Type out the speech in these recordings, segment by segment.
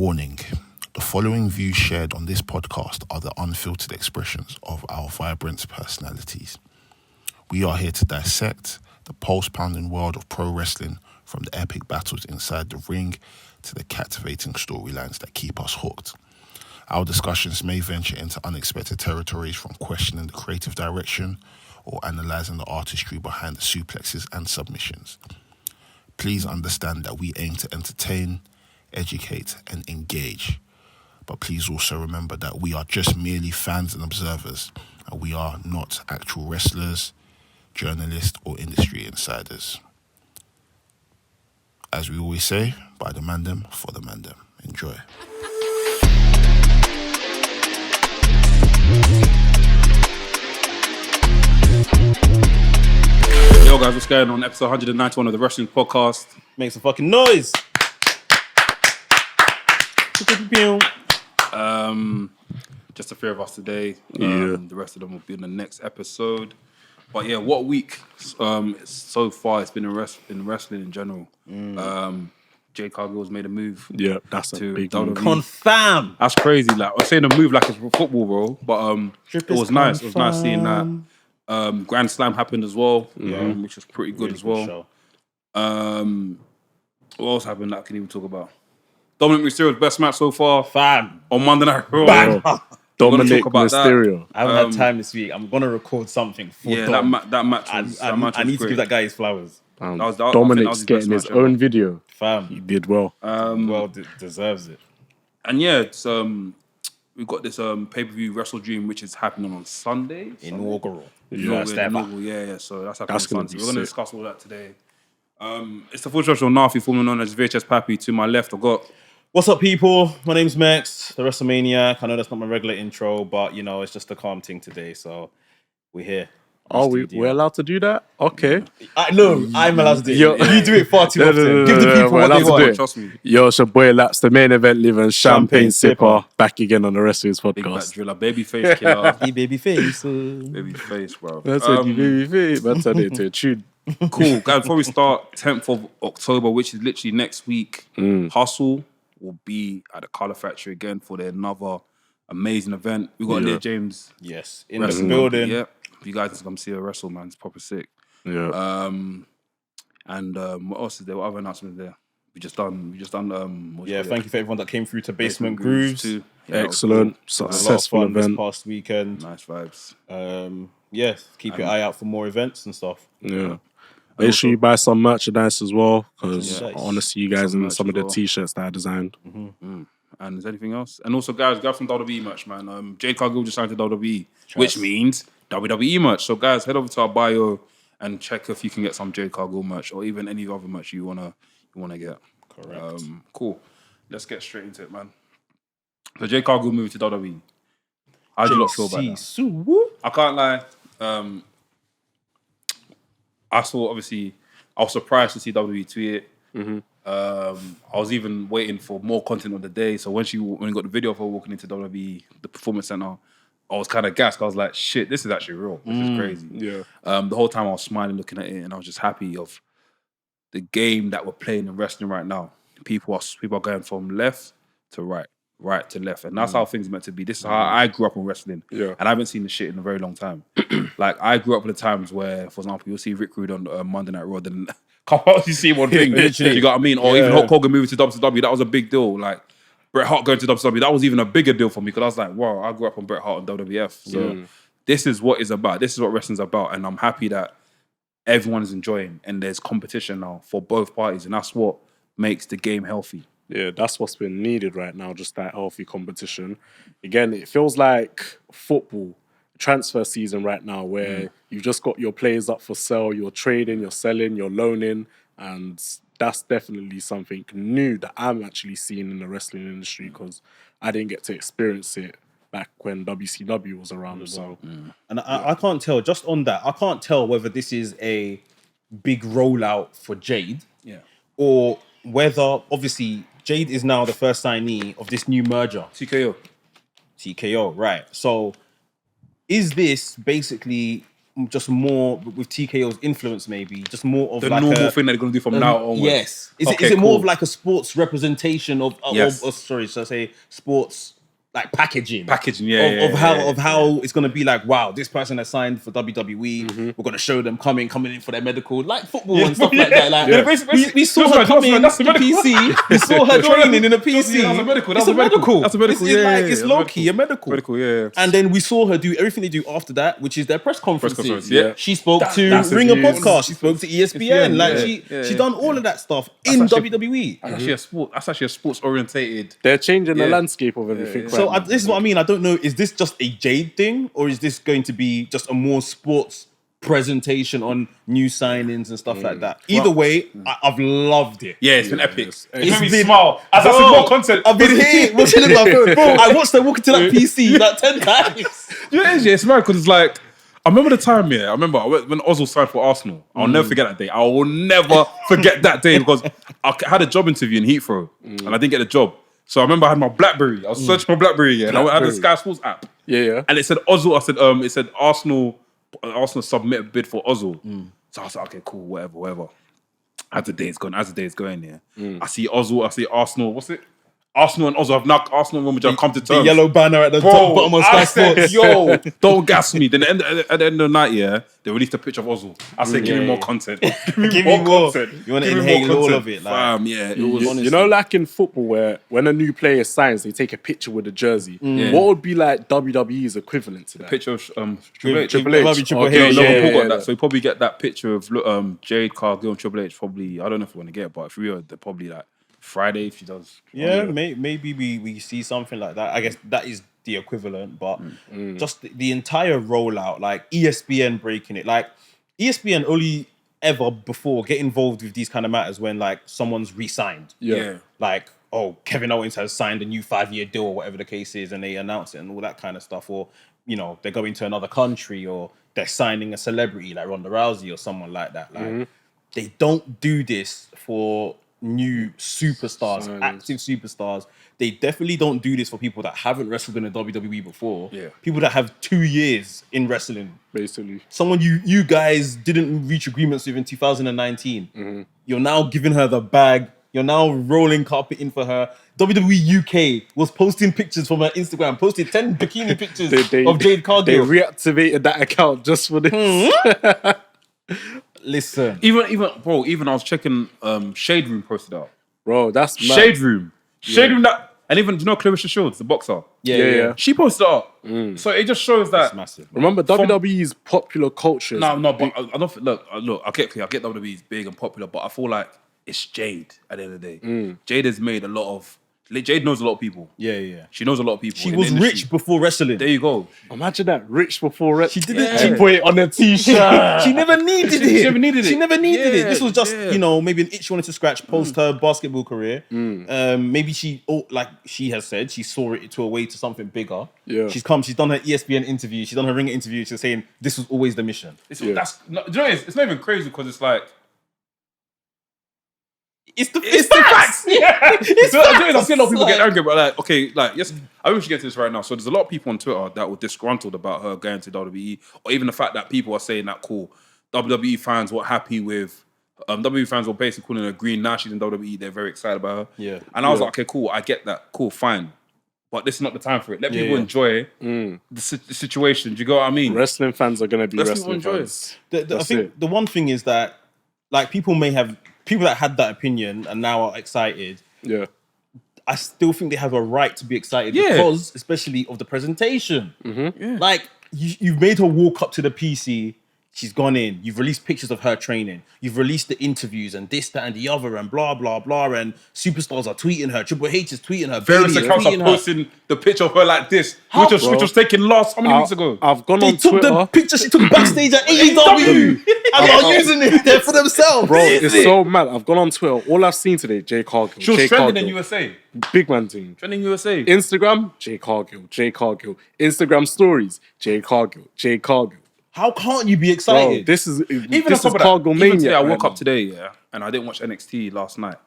Warning. The following views shared on this podcast are the unfiltered expressions of our vibrant personalities. We are here to dissect the pulse-pounding world of pro wrestling, from the epic battles inside the ring to the captivating storylines that keep us hooked. Our discussions may venture into unexpected territories, from questioning the creative direction or analysing the artistry behind the suplexes and submissions. Please understand that we aim to entertain, educate and engage. But please also remember that we are just merely fans and observers, and we are not actual wrestlers, journalists or industry insiders. As we always say, by the Mandem, for the Mandem. Enjoy. Yo guys, what's going on? Episode 191 of the Wrestling Podcast. Make some fucking noise. Just the three of us today. The rest of them will be in the next episode. But yeah, what week so far it's been in wrestling in general. Jade Cargill's made a move. Yeah, that's a big WWE. Confirm. That's crazy. Like, I'm saying a move like it's football, bro. But it was nice. It was nice seeing that. Grand Slam happened as well, which was pretty good as well. What else happened that I can even talk about? Dominic Mysterio's best match so far, Fam. on Monday Night Raw. Bang. Dominic talk about Mysterio. I haven't had time this week. I'm gonna record something for Yeah, Dom. that match was I need to great. give that guy his flowers. Dominic's getting his own video. Fam. He did well. Deserves it. And yeah, it's we've got this pay-per-view WrestleDream, which is happening on Sunday. Inaugural. Inaugural, yeah. So that's happening on gonna Sunday. be We're gonna sick. discuss all that today. It's the full structure of Nafi, formerly known as VHS Pappy. To my left, I've got What's up, people? My name's Max, the WrestleManiac. I know that's not my regular intro, but you know, it's just a calm thing today, so we're here. Oh, we're allowed to do that? Okay. No, I'm allowed to do it. Yo. You do it far too often. No, Give the people we're what allowed they to do want. it. Trust me. Yo, it's your boy Laps, the main event living champagne Sipper. sipper, back again on the Wrestling's Big Back podcast. Driller, Babyface Killer. Hey, baby face. Babyface, bro. That's it, you baby feet. That's it, to a tune. Cool. Guys, before we start, 10th of October, which is literally next week, Hustle will be at the Colour Factory again for their another amazing event. We got Leah James. Yes, in the wrestling. building. Yeah. You guys can come see her wrestle, man. It's proper sick. Yeah. And what else is there? What other announcements there? We just done Thank you for everyone that came through to Basement Grooves. too. Yeah, Excellent. It was a lot of Successful fun this event. past weekend. Nice vibes. Keep your eye out for more events and stuff. Yeah. Make sure you buy some merchandise as well, because Yeah. I want to see you guys Some in merch some of as the well. t-shirts that I designed. And is there anything else? And also, guys, grab some WWE merch, man. Jade Cargill just signed to WWE, which means WWE merch. So, guys, head over to our bio and check if you can get some Jade Cargill merch or even any other merch you wanna get. Correct. Cool. Let's get straight into it, man. So, Jade Cargill moved to WWE. How do you lot feel about that? I can't lie. I saw, obviously, I was surprised to see WWE tweet it. I was even waiting for more content on the day. So when we got the video of her walking into WWE, the Performance Center, I was kind of gassed. I was like, shit, this is actually real. This is crazy. Yeah. The whole time I was smiling, looking at it, and I was just happy of the game that we're playing in wrestling right now. People are going from left to right to left. And that's how things are meant to be. This is how I grew up in wrestling. Yeah. And I haven't seen this shit in a very long time. Like, I grew up with the times where, for example, you'll see Rick Rude on Monday Night Raw, then can't actually see one thing. You got what I mean? Or even Hulk Hogan moving to WCW, that was a big deal. Like, Bret Hart going to WCW, that was even a bigger deal for me, because I was like, wow, I grew up on Bret Hart and WWF. So this is what it's about. This is what wrestling's about. And I'm happy that everyone is enjoying, and there's competition now for both parties. And that's what makes the game healthy. Yeah, that's what's been needed right now, just that healthy competition. Again, it feels like football transfer season right now, where you've just got your players up for sale, you're trading, you're selling, you're loaning, and that's definitely something new that I'm actually seeing in the wrestling industry, because I didn't get to experience it back when WCW was around. So, And I can't tell, just on that, I can't tell whether this is a big rollout for Jade, or whether, obviously, Jade is now the first signee of this new merger. TKO. TKO, right. So, is this basically just more with TKO's influence, maybe just more of The like normal thing that they're going to do from now onwards. Yes. Is Okay, it more cool. of like a sports representation of sorry, should I say sports like packaging? Packaging, of how it's gonna be like, wow, this person has signed for WWE. We're gonna show them coming in for their medical, like football and stuff like that. Like we saw her coming in the PC. We saw her training in a PC. That's a medical. It's a medical. That's a medical. It's low key a medical. Medical, yeah. And then we saw her do everything they do after that, which is their press conferences. conference, yeah. She spoke to that's Ringer abuse. Podcast. She spoke to ESPN. Like she done all of that stuff in WWE. That's actually a sport. That's actually a sports orientated. They're changing the landscape of everything. So this is what I mean. I don't know. Is this just a Jade thing, or is this going to be just a more sports presentation on new signings and stuff like that? Either way, I've loved it. Yeah, it's been epic. It's made me been- smile. As I see more content. I've been here watching my phone. Bro, I watched her walk into that PC like 10 times. You know, it's mad because it's like, I remember the time, I remember when Ozil signed for Arsenal. I'll never forget that day. I will never forget that day because I had a job interview in Heathrow and I didn't get the job. So I remember I had my BlackBerry. I was searching my BlackBerry and I had the Sky Sports app. Yeah. And it said Ozil. I said, it said Arsenal submit a bid for Ozil. So I was like, okay, cool, whatever. As the day's going, I see Ozil, I see Arsenal. What's it? Arsenal and Ozil have now Arsenal and Real Madrid have come to terms. The yellow banner at the top bottom of Sky I said, Sports. yo, don't gas me. Then at the end of the night, they released a picture of Ozil. I said, give me more content. Give me more content. You want to Give me more inhale all content. of it. Like, Fam, it was honestly. You know, like in football, where when a new player signs, they take a picture with the jersey. What would be like WWE's equivalent to that? Picture of Triple H. Triple H. It might be Triple Okay, H. Logan Paul got yeah. that, so you probably get that picture of Jade, Cargill, and Triple H. Probably, I don't know if we want to get it, but if we are, they're probably like Friday if she does. Yeah, maybe we see something like that. I guess that is the equivalent, but just the entire rollout, like ESPN breaking it, like ESPN only ever before get involved with these kind of matters when like someone's re-signed. Yeah. Like, oh, Kevin Owens has signed a new 5-year deal or whatever the case is, and they announce it and all that kind of stuff, or you know, they're going to another country or they're signing a celebrity like Ronda Rousey or someone like that. Like they don't do this for new superstars, active superstars. They definitely don't do this for people that haven't wrestled in the WWE before. Yeah. People that have 2 years in wrestling. Basically. Someone you guys didn't reach agreements with in 2019. You're now giving her the bag. You're now rolling carpet in for her. WWE UK was posting pictures from her Instagram, posted 10 bikini pictures of Jade Cargill. They reactivated that account just for this. Listen. Even I was checking Shade Room posted out. Bro, that's mad. Shade Room that, and even, do you know Clarissa Shields, the boxer? Yeah. She posted up. So it just shows that. It's massive. Remember, WWE's popular culture. No, but I don't look. I get WWE's big and popular, but I feel like it's Jade at the end of the day. Jade has made a lot of. Jade knows a lot of people. Yeah. She knows a lot of people. She in was the industry. rich before wrestling. There you go. Imagine that, rich before rich. She didn't. She put it on a t-shirt. She never needed it. She never needed it. She never needed it. Yeah, This was just, yeah. you know, maybe an itch she wanted to scratch post her basketball career. Maybe she, like she has said, she saw it to a way to something bigger. Yeah. She's done her ESPN interview, she's done her Ringer interview. She's saying this was always the mission. That's, do you know what it is? It's not even crazy because it's like. It's the facts. Yeah. It's I see a lot of facts. people get angry, but like, okay, like, yes, I wish we get to this right now. So there's a lot of people on Twitter that were disgruntled about her going to WWE, or even the fact that people are saying that, cool, WWE fans were happy with, WWE fans were basically calling her green. Now she's in WWE, they're very excited about her. Yeah. And I was like, okay, cool, I get that, cool, fine. But this is not the time for it. Let people enjoy the situation. Do you get what I mean? Wrestling fans are going to be Let's wrestling enjoy fans. I think the one thing is that, like, people that had that opinion and now are excited. Yeah. I still think they have a right to be excited because, especially of the presentation. Like, you've made her walk up to the PC. She's gone in. You've released pictures of her training. You've released the interviews and this, that, and the other, and blah, blah, blah. And superstars are tweeting her. Triple H is tweeting her. Various Bailey is accounts are tweeting her. posting the picture of her like this, which was taken how many weeks ago? I've gone They on took Twitter. the picture she took backstage at AEW and are using it there for themselves. Bro, it's so mad. I've gone on Twitter. All I've seen today, Jay Cargill. She was Jay trending Cargill. in USA. Big man thing. Trending USA. Instagram, Jay Cargill. Instagram stories, Jay Cargill. How can't you be Bro, excited? this is Even this is Cargill even today, mania. I right woke now. up today, and I didn't watch NXT last night.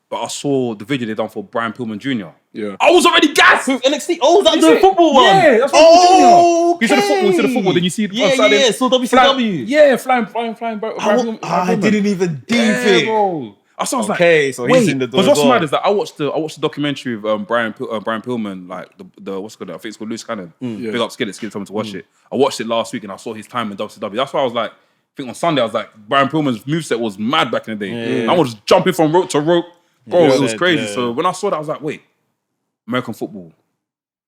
But I saw the video they done for Brian Pillman Jr. Yeah. I was already gassed. NXT. Oh, that's You the see it? football one. Yeah, that's Brian Pillman Jr. You said the football, then you see Yeah, on Saturday, yeah. So WCW. Yeah, flying. Brian I Pillman. didn't even deep Yeah, it. bro. I was Okay, like, so he's wait, in the door because as what's well. mad is that I watched the documentary of Brian Pillman, like the what's it called? I think it's called Loose Cannon. Big up Skillet told me to watch it. I watched it last week and I saw his time in WCW. That's why I was like, I think on Sunday I was like, Brian Pillman's moveset was mad back in the day. I was jumping from rope to rope, bro. It was crazy. So when I saw that, I was like, wait, American football,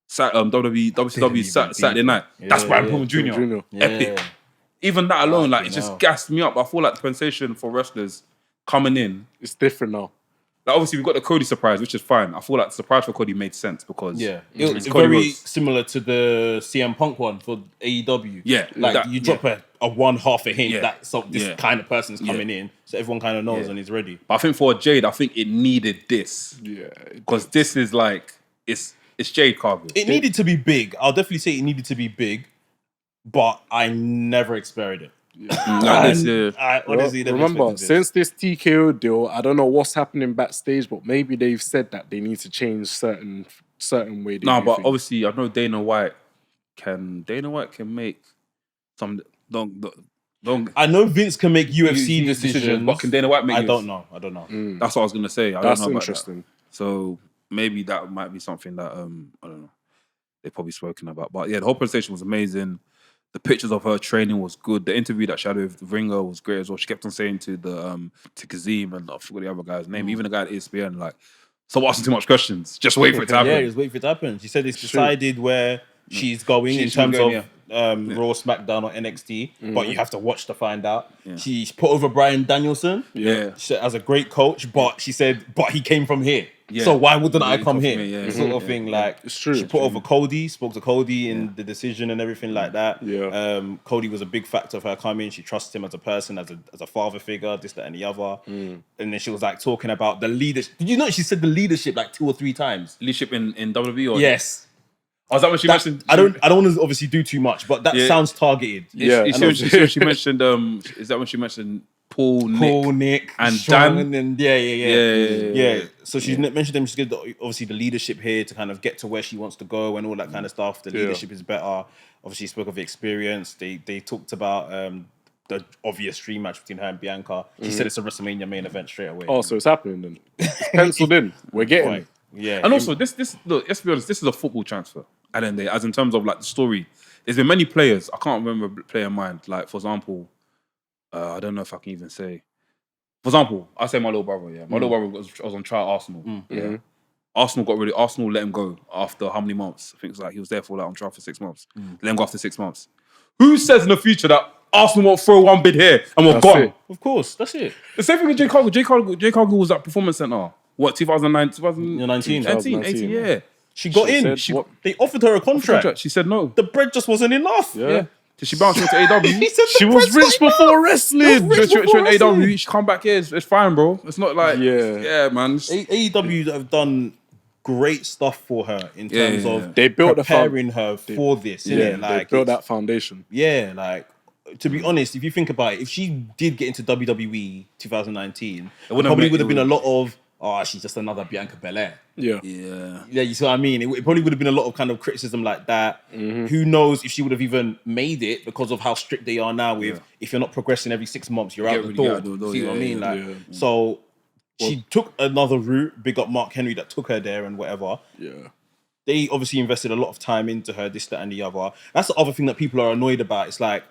WCW Saturday night. That's Brian Pillman Jr. Epic. Even that alone, like it just gassed me up. I feel like the compensation for wrestlers coming in, It's different now. like obviously we've got the Cody surprise, which is fine. I feel like the surprise for Cody made sense because It's Cody very Rhodes. similar to the CM Punk one for AEW. Yeah, like that- you drop a one half a hint Yeah. that this kind of person's coming in, so everyone kind of knows and is ready. But I think for Jade, I think it needed this Yeah. because this is like it's Jade Cargill. It needed to be big. I'll definitely say it needed to be big, but I never expected it. Like this, I honestly never Remember, expected this. since this TKO deal, I don't know what's happening backstage, but maybe they've said that they need to change certain way. They No, do but things. obviously I know Dana White can make some don't. I know Vince can make UFC decisions, but can Dana White make? I don't know. That's what I was gonna say. I That's don't know about interesting. that. So maybe that might be something that I don't know. They've probably spoken about. But yeah, the whole presentation was amazing. The pictures of her training was good. The interview that she had with Ringer was great as well. She kept on saying to to Kazim and I forgot the other guy's name, even the guy at ESPN, like, stop asking too much questions. Just wait for it to happen. Yeah, just wait for it to happen. She said it's decided where she's going in She's terms going, of Raw, SmackDown, or NXT, but you have to watch to find out. She's put over Bryan Danielson as a great coach, but she said, but he came from here. So why wouldn't I come here? Sort of thing. Like It's true. she put over Cody, spoke to Cody in the decision and everything like that. Cody was a big factor of her coming. She trusts him as a person, as a father figure, this, that, and the other. And then she was like talking about the leadership. Did you know she said the leadership like 2 or 3 times? Leadership in WWE or Yes. Oh, is that what she mentioned? I don't want to obviously do too much, but that sounds targeted. Yeah. She mentioned is that when she mentioned Paul, Nick, and Sean, Dan? and yeah. So she mentioned them. She's got obviously the leadership here to kind of get to where she wants to go and all that kind of stuff. The leadership is better. Obviously, spoke of the experience. They talked about the obvious dream match between her and Bianca. She said it's a WrestleMania main event straight away. Oh, so it's happening then. It's penciled in. We're getting it. Yeah, And also, this look, let's be honest, this is a football transfer at the end of the day, as in terms of like the story. There's been many players, I can't remember a player in mind, like for example, I don't know if I can even say. For example, I say my little brother, My little brother was on trial at Arsenal. Arsenal let him go after how many months? I think it was like he was there for like on trial for 6 months. Let him go after 6 months. Who says in the future that Arsenal won't throw one bid here and we're gone? it. of course, that's it. The same thing with Jay Cargill. Jay Cargill was at Performance Center. What, 2009, 2019? 18, yeah. She got in. said, what? They offered her a contract. She said no. The bread just wasn't enough. Yeah. Did she bounce into AW? He said She was rich before wrestling. She went AW. She come back here. It's fine, bro. It's not like yeah, man. AEW have done great stuff for her in terms of They built preparing her for this. Yeah, like they built it's- that foundation. Yeah, like to be honest, if you think about it, if she did get into WWE 2019, there probably would have been a lot of she's just another Bianca Belair. Yeah. Yeah, you see what I mean? It probably would have been a lot of kind of criticism like that. Who knows if she would have even made it because of how strict they are now with if you're not progressing every 6 months, you're out the door. See what I mean? Like, so she took another route. Big up Mark Henry that took her there and whatever. Yeah. They obviously invested a lot of time into her, this, that, and the other. That's the other thing that people are annoyed about. It's like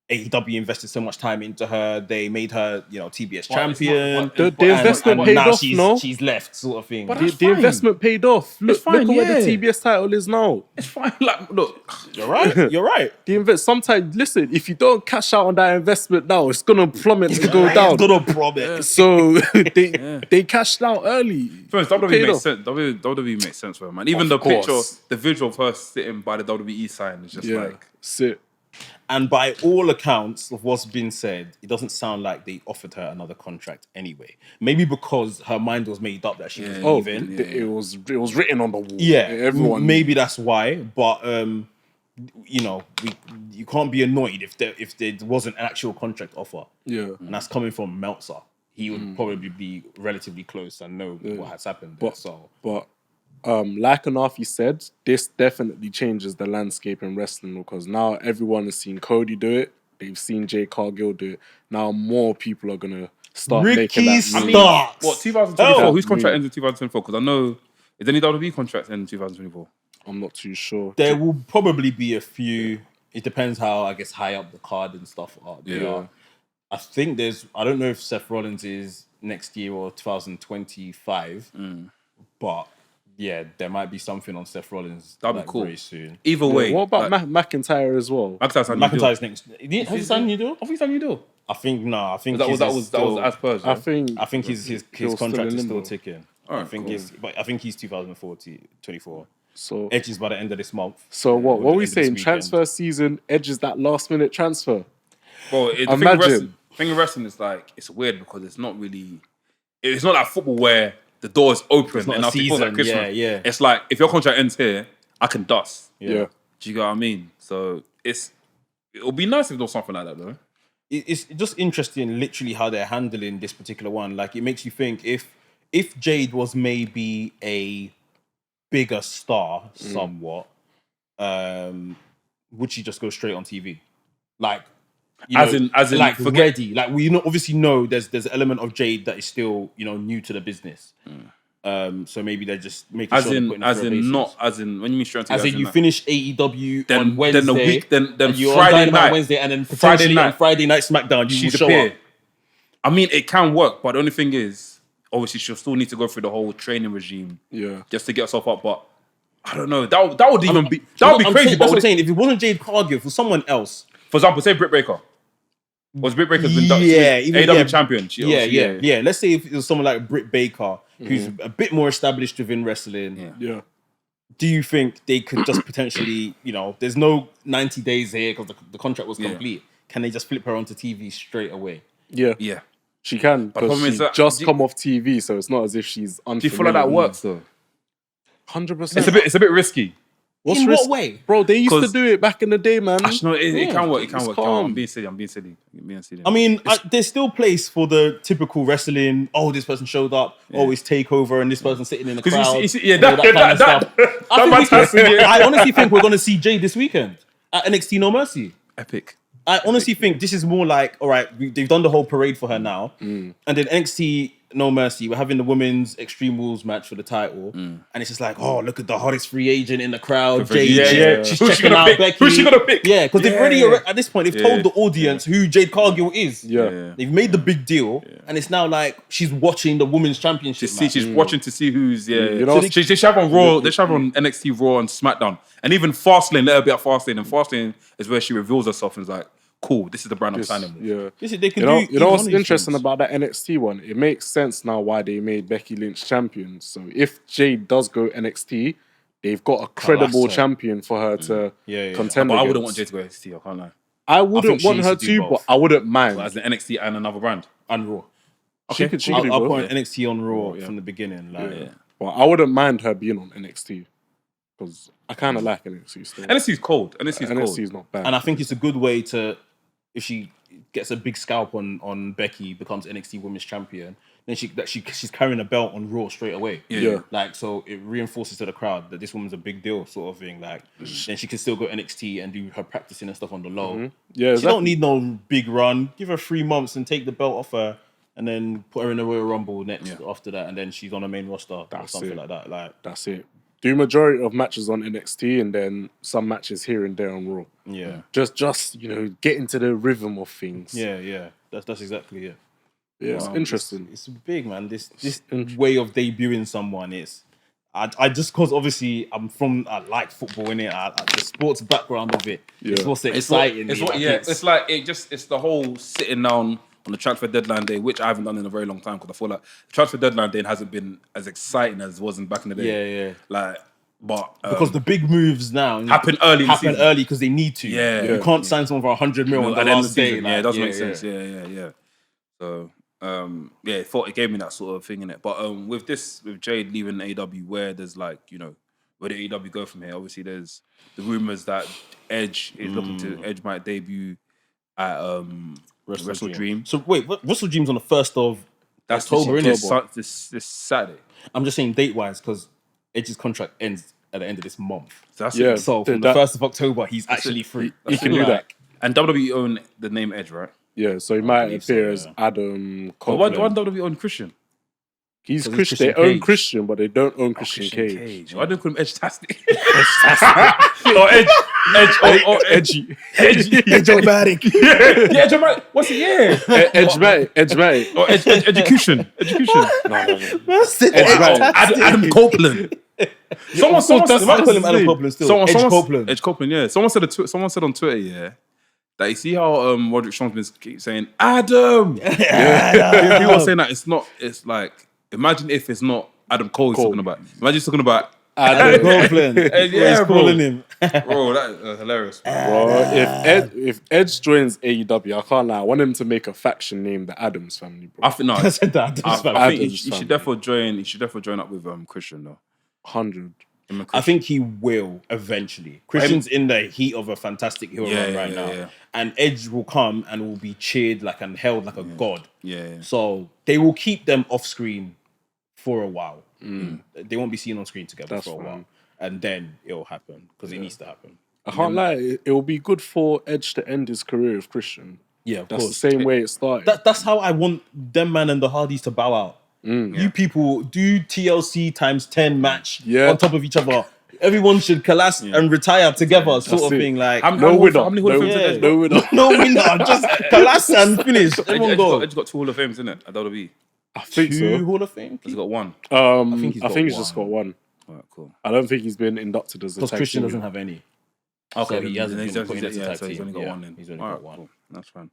AEW invested so much time into her. They made her, TBS champion. The investment paid now off, she's left, sort of thing. But The investment paid off. Look fine, at where the yeah. TBS title is now. It's fine. Like, look, You're right. You're right. Sometimes, listen, if you don't cash out on that investment now, it's gonna plummet to go down. It's gonna problem. So they cashed out early. first Paid WWE makes off. sense. WWE makes sense for her, man. Even Of the course. picture, the visual of her sitting by the WWE sign is just like. Sit. And by all accounts of what's been said, it doesn't sound like they offered her another contract anyway. Maybe because her mind was made up that she was leaving. It was written on the wall. Yeah, Everyone. maybe that's why. But you can't be annoyed if there wasn't an actual contract offer. Yeah. And that's coming from Meltzer. He would probably be relatively close and know what has happened there. But like Anafi said, this definitely changes the landscape in wrestling because now everyone has seen Cody do it. They've seen Jade Cargill do it. Now more people are gonna start making that move. Starks. What 2024? Whose contract ends in 2024? Because I know is any WWE contract end in 2024? I'm not too sure. There will probably be a few. It depends how, I guess, high up the card and stuff they are. I think I don't know if Seth Rollins is next year or 2025, but yeah, there might be something on Seth Rollins That'd be cool. very soon. Either way. What about McIntyre as well? McIntyre's next. Has he signed a new deal? I think he's a new deal. I think no. I think That was as per. I think his contract is still ticking. Right, I think he's 2024. So Edge is by the end of this month. So what? What are we End of this saying? weekend. Transfer season. Edge is that last minute transfer. Well, Imagine. The thing of wrestling is like it's weird because it's not really. It's not like football where the door is open not and a after you like season, Christmas. yeah. It's like if your contract ends here, I can dust. Yeah. Do you get what I mean? So it'll be nice if there was something like that though. It's just interesting, literally, how they're handling this particular one. Like, it makes you think if Jade was maybe a bigger star, somewhat, would she just go straight on TV? Like, As in, like forget. ready. Like, we obviously know there's an element of Jade that is still new to the business. So maybe they're just making As sure they're in, putting as her in, bases. not as in when you mean straight on TV, As in, you finish AEW on Wednesday, then the week, then and you're Friday on Dynamite night, on Wednesday, and then potentially on Friday night SmackDown, you will she's show appear. up. I mean, it can work, but the only thing is, obviously, she'll still need to go through the whole training regime, just to get herself up. But I don't know. That would be crazy. I'm But that's what I'm saying. If it wasn't Jade Cargill, for someone else, for example, say Britt Baker. Was Britt Baker's been even AW champion? Yeah. Let's say if it was someone like Britt Baker, who's a bit more established within wrestling. Yeah. Do you think they could just potentially, there's no 90 days here because the contract was complete. Can they just flip her onto TV straight away? Yeah. Yeah. She can, But the problem because is she that- just come off TV, so it's not as if she's unfamiliar. Do you feel like that works though? 100%. It's a bit risky. In what way? Bro, they used to 'Cause- do it back in the day, man. Actually, no, it can work. It can It's work. calm. I'm being silly. I mean, there's still place for the typical wrestling. Oh, this person showed up. Oh, it's takeover, and this person sitting in the crowd. you see, and all that kind of stuff. that I honestly think we're going to see Jade this weekend at NXT No Mercy. epic. I honestly think this is more like, all right, they've done the whole parade for her now, and then NXT No Mercy, we're having the women's Extreme Rules match for the title, and it's just like, oh, look at the hottest free agent in the crowd, Jade. Yeah. She's Who's she checking gonna out pick? Becky. Who's she gonna pick? Yeah, because they've already, Yeah. at this point, they've told the audience who Jade Cargill is. Yeah. They've made the big deal, and it's now like she's watching the women's championship match. She's watching to see who's You know, She should have on Raw. They should have on NXT Raw and SmackDown, and even Fastlane. Let her be at Fastlane, and Fastlane is where she reveals herself and is like, "Cool, this is the brand I'm signing with." Yeah. They can You know what's interesting about that NXT one? It makes sense now why they made Becky Lynch champion. So if Jade does go NXT, they've got a credible her. champion for her to contend But I against. wouldn't want Jade to go NXT. I can't lie. I wouldn't she want needs her to do to, both. but I wouldn't mind. But as an NXT and another brand. and Raw. She could do I'll both. put NXT on Raw from the beginning. Like, Well, I wouldn't mind her being on NXT because I kind of like NXT still. NXT's cold. NXT's cold. NXT is not bad. and I think it's a good way to, if she gets a big scalp on Becky, becomes NXT Women's Champion, then she's carrying a belt on Raw straight away. Yeah. Like, so it reinforces to the crowd that this woman's a big deal, sort of thing. Like, then she can still go NXT and do her practicing and stuff on the low. Yeah, She don't need no big run. Give her 3 months and take the belt off her, and then put her in the Royal Rumble next after that, and then she's on the main roster or something like that. Like, That's it. Do majority of matches on NXT and then some matches here and there on Raw. yeah, Just get into the rhythm of things. yeah. That's exactly it. Yeah, it's interesting. It's big, man. This way of debuting someone is. I just because obviously I like football in it. The sports background of it. It's what's exciting. It's like it's the whole sitting down on the transfer deadline day, which I haven't done in a very long time because I feel like the transfer deadline day hasn't been as exciting as it was back in the day. Yeah. Like, but because the big moves now happen early in the happen season. early because they need to. Yeah. You can't sign someone for 100 mil on at the the end of last the day. season. Like, Yeah, it does make sense. Yeah. So it gave me that sort of thing in it. But with Jade leaving AW, where there's like where the AEW go from here. Obviously, there's the rumors that Edge is looking to Edge might debut at WrestleDream. So wait, WrestleDream's on the 1st of October, innit? This Saturday. I'm just saying date wise because Edge's contract ends at the end of this month. So that's Yeah. So from the 1st of October, he's actually free. He can do that. And WWE own the name Edge, right? Yeah, so he might believe appear so, as Adam But Copeland. why WWE own Christian? He's 'Cause Christian. he's They Christian own Cage. Christian, but they don't own Christian Cage. Why don't they call him Edge Tastic? Or Edge. Edge-O-Matic. Yeah, Edge. What's it? Yeah. Edge-Mate. Or Education. No. Adam Copeland. Someone They might call him Adam Copeland still. Edge Copeland. Edge Copeland, yeah. Someone said on Twitter, yeah, that you see how Roderick Strong's keep saying Adam. Yeah. People are saying that it's like, imagine if it's not Adam Cole he's talking about. Imagine he's talking about Adam Copeland. yeah, He's bro. calling him. Bro, that is hilarious. Bro, if Edge joins AEW, I can't lie. I want him to make a faction named the Adams family, bro. I think no. I said that. I think Adams he family. should definitely join. He should definitely join up with Christian though. 100. I think he will eventually. Christian's in the heat of a fantastic hero run right now. Yeah. And Edge will come and will be cheered like and held like a god. Yeah. So they will keep them off screen for a while. They won't be seen on screen together That's for a while. fine. And then it'll happen because it needs to happen. I can't lie. It will be good for Edge to end his career with Christian. Yeah, of That's course. the same way it started. That's how I want them man and the Hardys to bow out. You people do TLC times 10 match on top of each other. Everyone should collapse and retire together, sort of it. thing. Like no winner. How many Hall of Fames has Edge got? No winner. no winner, just collapse and finish. Everyone go. Edge got 2 Hall of Fames, isn't it? At WWE. I think Two so. Hall of Fame. He's got 1. I think he's think got he's just got one. Alright, cool. I don't think he's been inducted as a Because tag Christian team. doesn't have any. Okay, So he hasn't he's been put in as a tag so he's team. only got Yeah, 1 then. he's only Alright, got one. cool. That's fine.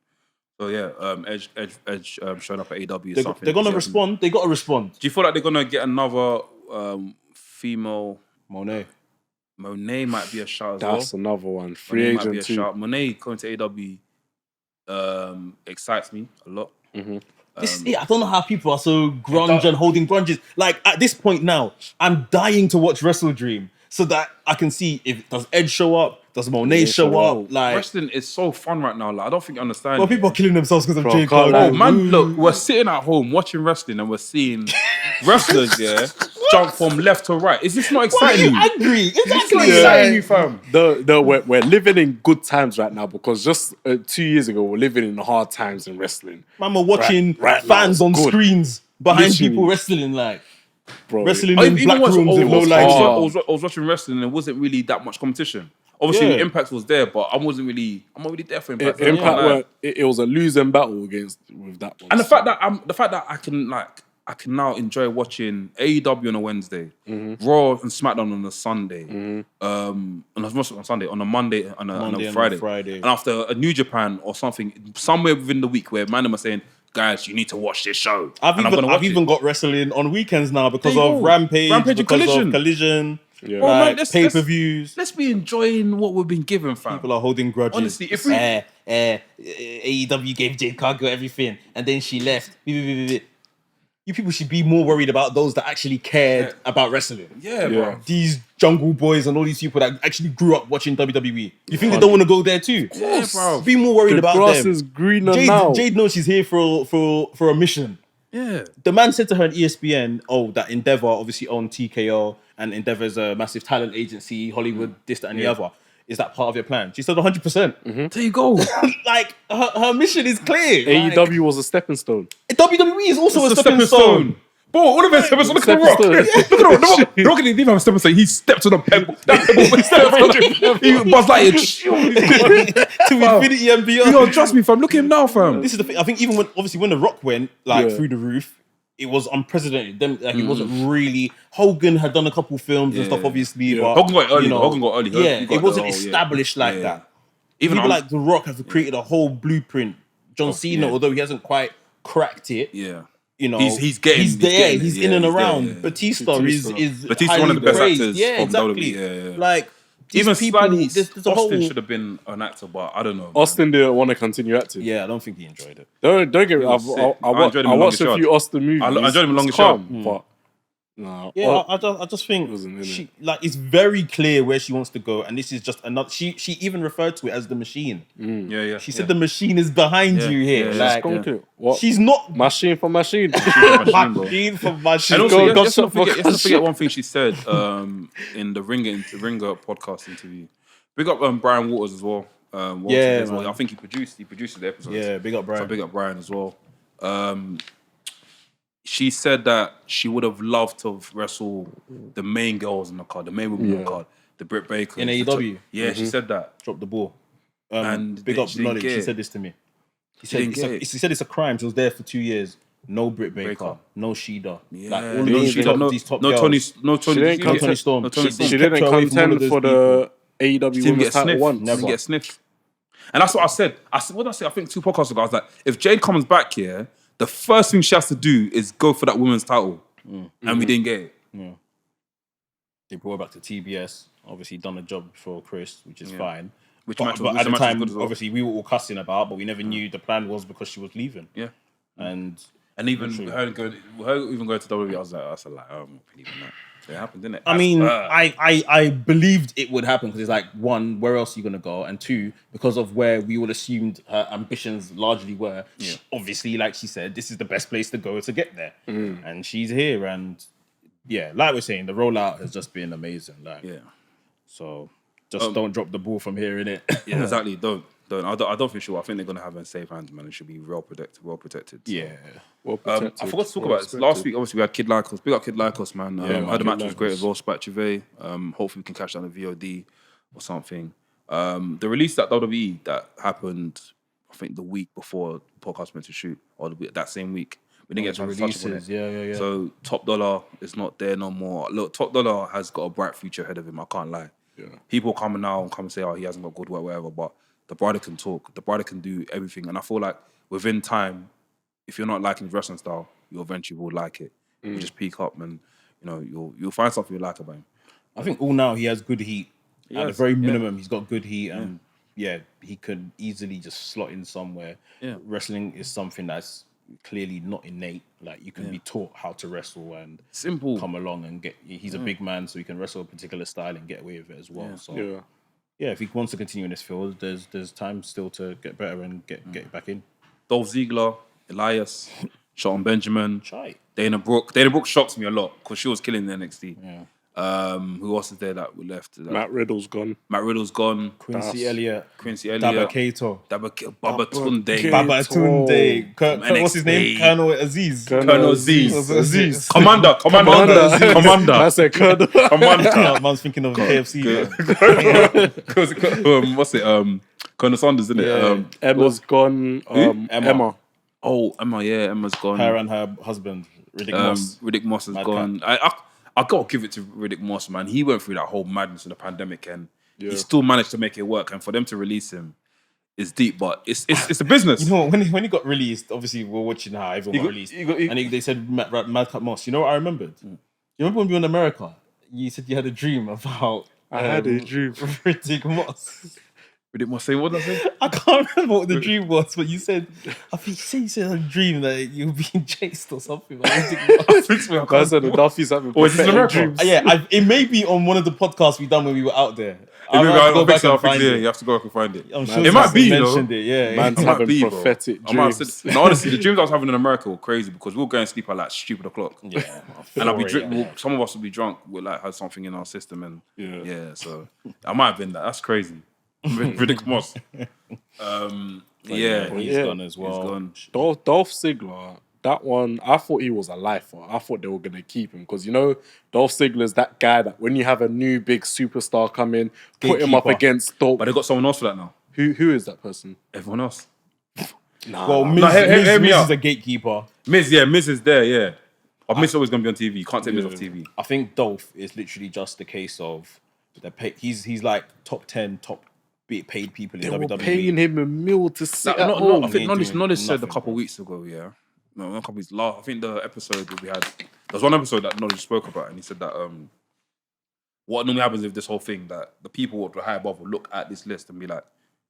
So yeah, Edge showing up at AEW. They're gonna respond. They gotta respond. Do you feel like they're gonna get another female? Monet. Monet might be a shout as well. That's another one. Free Monet might be a agent too. shout. Monet going to AEW excites me a lot. I don't know how people are so grunge and holding grudges. Like at this point now, I'm dying to watch WrestleDream so that I can see if does Edge show up, does Monet show up. Like, Wrestling is so fun right now. Like I don't think you understand. well, people are killing themselves because of Bro, Jade can't Cargill. lie. Man, look, we're sitting at home watching wrestling and we're seeing wrestlers, jump from left to right. Is this not Why are exciting you you? angry? Is this not Exactly. exciting you, fam? No, we're living in good times right now because just 2 years ago we're living in hard times in wrestling. Man, we're watching Right now, fans it's on good. screens behind Literally. people wrestling, like Bro, wrestling I in black rooms with no lights. I was watching wrestling and there wasn't really that much competition. Obviously, Yeah. Impact was there, but I'm not really there for Impact. Impact it was a losing battle with that one. And the fact that I can now enjoy watching AEW on a Wednesday, Raw and SmackDown on a Sunday, and on Sunday, on a Monday, and a Friday, and after a New Japan or something, somewhere within the week where Mandem are saying, "Guys, you need to watch this show." I've even got wrestling on weekends now because There you of go. Rampage and because Collision. of Collision, Yeah. Bro, man, like let's- pay-per-views. Let's be enjoying what we've been given, fam. People are holding grudges. Honestly, if we AEW gave Jade Cargill everything and then she left. You people should be more worried about those that actually cared about wrestling. yeah, bro. These Jungle Boys and all these people that actually grew up watching WWE. You think they don't want to go there too? Yeah, bro. Be more worried The about grass them. is greener now. Jade knows she's here for a mission. Yeah. The man said to her on ESPN, that Endeavor obviously owned TKO and Endeavor's a massive talent agency, Hollywood, this, that, and the other. Is that part of your plan? She said 100%. There you go. Like, her mission is clear. AEW was a stepping stone. WWE is also It's a stepping stone. Bro, all of us stepping stone. Look at The Rock. Stepping Look at The Rock didn't even have a stepping stone. He stepped on a pebble. That pebble stepped on He Buzz Lightyear. To infinity and beyond. Yo, trust me, fam. Look at him now, fam. This is the thing. I think even when The Rock went through the roof, it was unprecedented. It wasn't really. Hogan had done a couple films and stuff, obviously. But Hogan got early. you know, Hogan got early. Yeah, He got it wasn't the whole- established like that. Even People I'm- like The Rock have created a whole blueprint. John Cena, although he hasn't quite cracked it, Yeah. you know, He's getting- he's there, getting it. he's Yeah, in and he's there, around. yeah. Batista is Batista's one of the best praised. actors Yeah, from exactly. WWE, yeah. Like these Even people, slightly, there's a whole. Austin should have been an actor, but I don't know. Austin didn't want to continue acting. Yeah, I don't think he enjoyed it. Don't get me. was sick. I I enjoyed him I in watched Longest a few Yard. Austin movies. I enjoyed him in It's Longest calm, Yard. but No. Yeah, I just think she like it's very clear where she wants to go, and this is just another. She even referred to it as the machine. Yeah. She said the machine is behind you here. Like What? she's not Machine for machine. machine for machine. And also, Go- let's not gunshot for forget one thing she said in the Ringer podcast interview. Big up Brian Waters as well. Yeah, as well. man. I think he produces the episodes. Yeah, big up Brian. So big up Brian as well. She said that she would have loved to have wrestled the main girls in the card, the main women in the card, the Britt Baker. In AEW? Yeah, she said that. Dropped the ball. And big up she didn't knowledge. get She it. said this to me. He said it's a crime. She was there for 2 years. No Britt Baker. No Sheeda. Yeah. Like all these top no girls. Tony Tony Storm. No Tony Storm. She didn't kept her away from all contend of those for the AEW Didn't Women's get title sniffed. once. Didn't get sniffed. And that's what I said. What did I say? I think 2 podcasts ago, I was like, if Jade comes back here, the first thing she has to do is go for that women's title. And we didn't get it. They brought her back to TBS. Obviously done a job for Chris, which is fine. Which But match at was the time, good as well. obviously, we were all cussing about, but we never knew the plan was because she was leaving. Yeah. And even her going to WWE, I was like, I don't believe in that. So it happened, didn't it? I mean, I believed it would happen because it's like, one, where else are you going to go? And 2, because of where we all assumed her ambitions largely were. She, obviously, like she said, this is the best place to go to get there. And she's here. And yeah, like we're saying, the rollout has just been amazing. Like, so just don't drop the ball from here, innit? Yeah, exactly. Don't. I don't think sure. I think they're gonna have her in safe hands, man. It should be well protected. So. Yeah. Well I protected, forgot to talk well about this. Last week, obviously, we had Kid Lycos. Big up Kid Lycos, man. I had the match was great as well. Spat Gervais. Hopefully, we can catch that on the VOD or something. The release that WWE that happened, I think the week before the podcast went to shoot, or that same week. We didn't get to touch upon it. Yeah. So Top Dollar is not there no more. Look, Top Dollar has got a bright future ahead of him. I can't lie. Yeah. People come now and come and say, oh, he hasn't got good work, whatever. But the brother can talk. The brother can do everything. And I feel like within time, if you're not liking his wrestling style, you eventually will like it. You just peak up and you'll find something you like about him. I think all now he has good heat. At the very minimum, he's got good heat, and he could easily just slot in somewhere. Yeah. Wrestling is something that's clearly not innate. Like you can be taught how to wrestle and simple come along and get. He's a big man, so he can wrestle a particular style and get away with it as well. Yeah. So if he wants to continue in this field, there's time still to get better and get back in. Dolph Ziggler, Elias, Shelton Benjamin, Chai. Dana Brooke. Dana Brooke shocked me a lot because she was killing the NXT. Yeah. Who else is there that we left? Matt Riddle's gone. Quincy Elliott. Dabba Kato. Baba Tunde. Baba Tunde. What's his name? Colonel Aziz. Aziz. Commander. I said Colonel. Commander. Man's thinking of KFC. What's it? Colonel Sanders, isn't it? Emma's gone. Emma. Oh, Emma, yeah, Emma's gone. Her and her husband, Riddick Moss. Riddick Moss has gone. I gotta give it to Riddick Moss, man. He went through that whole madness of the pandemic and he still managed to make it work. And for them to release him is deep, but it's a business. You know, when he got released, obviously we're watching how everyone got released. And they said Madcap Moss. You know what I remembered? You remember when we were in America? You said you had a dream about I had a dream. Riddick Moss. Riddick Moss saying, what did I say? I can't remember what the dream was, but you said, I think you said a dream that you were being chased or something. Like Riddick Moss. I said the Duffy's having dreams. It may be on one of the podcasts we done when we were out there. You have to go back and find it. I'm sure it might be, mentioned it. Yeah, man's having prophetic dreams. No, honestly, the dreams I was having in America were crazy because we were going to sleep at like stupid o'clock. Yeah, and I'll be some of us will be drunk. We like had something in our system, and so I might have been that. That's crazy. Riddick Moss. He's gone as well. He's gone. Dolph Ziggler. That one, I thought he was a lifer. I thought they were going to keep him because, Dolph Ziggler's that guy that when you have a new big superstar come in, put him up against Dolph. But they got someone else for that now. Who is that person? Everyone else. Well, Miz is a gatekeeper. Miz is there, yeah. Miz always going to be on TV. You can't take Miz off TV. I think Dolph is literally just the case of he's like top 10, top paid people in WWE. They were paying him a meal to sit at home. I think Knowledge said a couple of weeks ago, yeah. No, a couple weeks. I think the episode that we had, there was one episode that Knowledge spoke about, and he said that what normally happens with this whole thing, that the people what high above will look at this list and be like,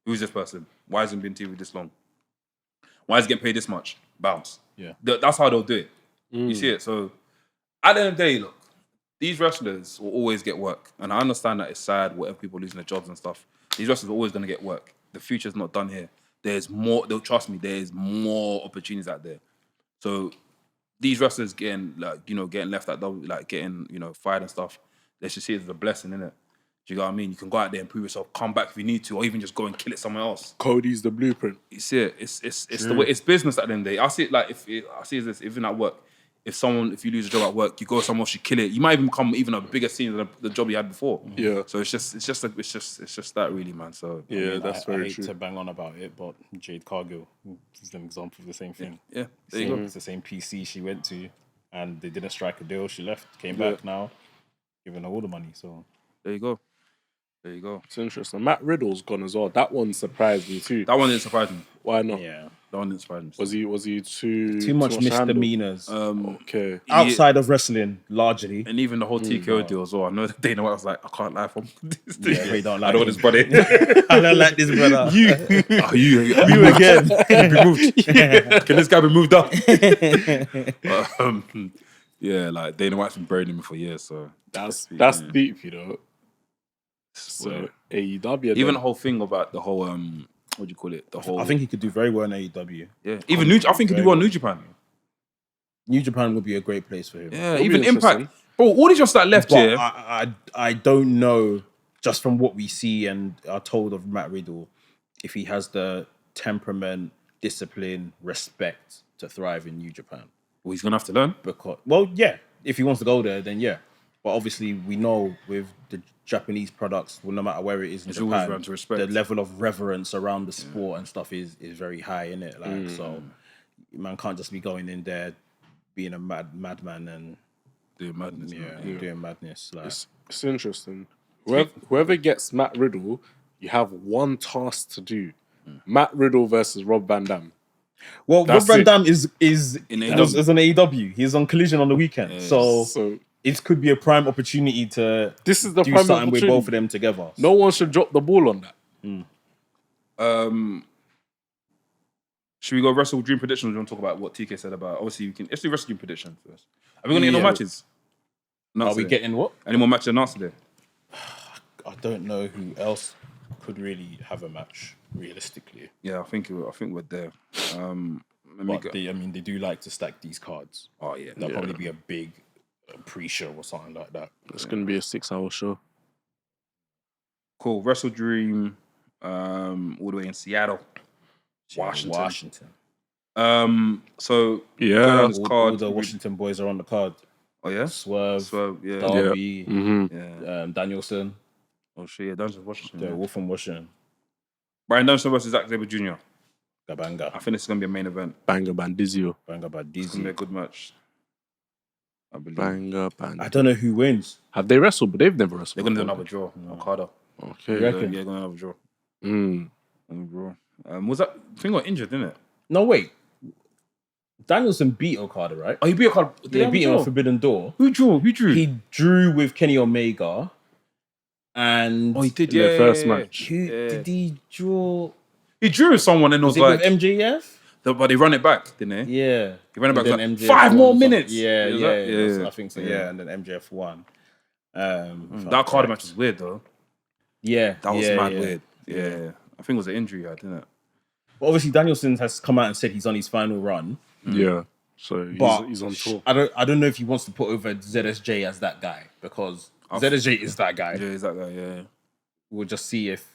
who's this person? Why hasn't he been TV this long? Why is he getting paid this much? Bounce. Yeah. That's how they'll do it. You see it. So at the end of the day, look, these wrestlers will always get work. And I understand that it's sad, whatever people losing their jobs and stuff. These wrestlers are always going to get work. The future's not done here. There's more, they'll trust me, there's more opportunities out there. So these wrestlers getting, like, you know, getting left at double, like getting, you know, fired and stuff, they should see it as a blessing, innit? Do you know what I mean? You can go out there and prove yourself, come back if you need to, or even just go and kill it somewhere else. Cody's the blueprint. You see it. It's the way, it's business at the end of the day. I see it like, I see this, even at work. If you lose a job at work, you go somewhere else, you kill it. You might even become even a bigger senior than the job you had before. Yeah. So it's just that really, man. So Yeah, that's I very hate true. to bang on about it, but Jade Cargill is an example of the same thing. yeah, there you go. It's the same PC she went to, and they didn't strike a deal. She left, came back now, giving her all the money. So There you go. There you go. It's interesting. Matt Riddle's gone as well. That one surprised me too. That one didn't surprise me. Why not? yeah, That one didn't surprise me. Was he too much handled? misdemeanors Okay. outside of wrestling, largely. And even the whole TKO deal as well. I know that Dana White was like, I can't lie from this thing. Yeah, we don't I like don't want him. this brother. I don't like this brother. you again. Can be moved? Can this guy be moved up? Yeah, like Dana White's been burying him for years, so That's deep, you know. So AEW. even the whole thing about the whole what do you call it? The whole I think he could do very well in AEW. yeah. Even New I think he could do well in New Japan. New Japan would be a great place for him. Yeah, It'll be even interesting. Impact. Bro, all these just that left But here. I don't know, just from what we see and are told of Matt Riddle, if he has the temperament, discipline, respect to thrive in New Japan. Well, he's gonna have to learn. Because, well, yeah, if he wants to go there, then yeah. But obviously, we know with the Japanese products, well, no matter where it is in It's always Japan, around to respect. the level of reverence around the sport and stuff is very high, innit? Like, so man can't just be going in there being a madman and Doing madness. man. doing madness. Like, It's interesting. Whoever gets Matt Riddle, you have one task to do. Matt Riddle versus Rob Van Dam. well, Rob That's Van it. Dam is In on AEW. He's on Collision on the weekend, so So it could be a prime opportunity to this is the do prime something with opportunity. both of them together. No one should drop the ball on that. Should we go Wrestle Dream Predictions? We want to talk about what TK said about. Obviously, let's do Wrestle Dream Predictions first. Are we gonna get no matches? Are we getting what? any more matches announced today? I don't know who else could really have a match realistically. Yeah, I think we're there. Let me But go. they do like to stack these cards. Oh yeah, There'll probably be a big pre-show or something like that. It's going to be a 6-hour show. cool. Wrestle Dream, all the way in Seattle, Washington. So Yeah. going down this All card. the Washington boys are on the card. Oh yeah, Swerve, yeah. Darby, Yeah. Danielson. Oh shit, yeah, Dungeons Washington. The Yeah. Wolf from Washington. Brian Danielson versus Zack Sabre Jr. I Gabanga. think this is gonna be a main event. Banger Bandizio. Banga It's gonna be a Dizzy. good match. I believe Banger Band. I don't know who wins. Have they wrestled? But they've never wrestled. they're gonna do before. another draw. Okada. Okay. You reckon? Yeah, gonna have a draw. Mm. Draw. Was that thing got injured, didn't it? No, wait. Danielson beat Okada, right? Oh, he beat Okada. Did They have a beat him draw? on Forbidden Door. Who drew? Who drew? He drew with Kenny Omega. And Oh, he did. In Yeah, their first yeah, yeah. match. who did he draw? He drew with someone and it was Was it like, with MJF? but they run it back, didn't they? Yeah. He ran it back And like then MJF 5 won more or something. minutes. Yeah, Is yeah, that- yeah. I think so. Yeah, and then MJF won. That card match was weird though. Yeah, That was yeah, mad yeah. weird. Yeah. I think it was an injury, didn't it? But obviously, Danielson has come out and said he's on his final run. Yeah. So But he's on tour. I don't know if he wants to put over ZSJ as that guy, because ZSJ is that guy. Yeah, is that guy? Yeah. We'll just see if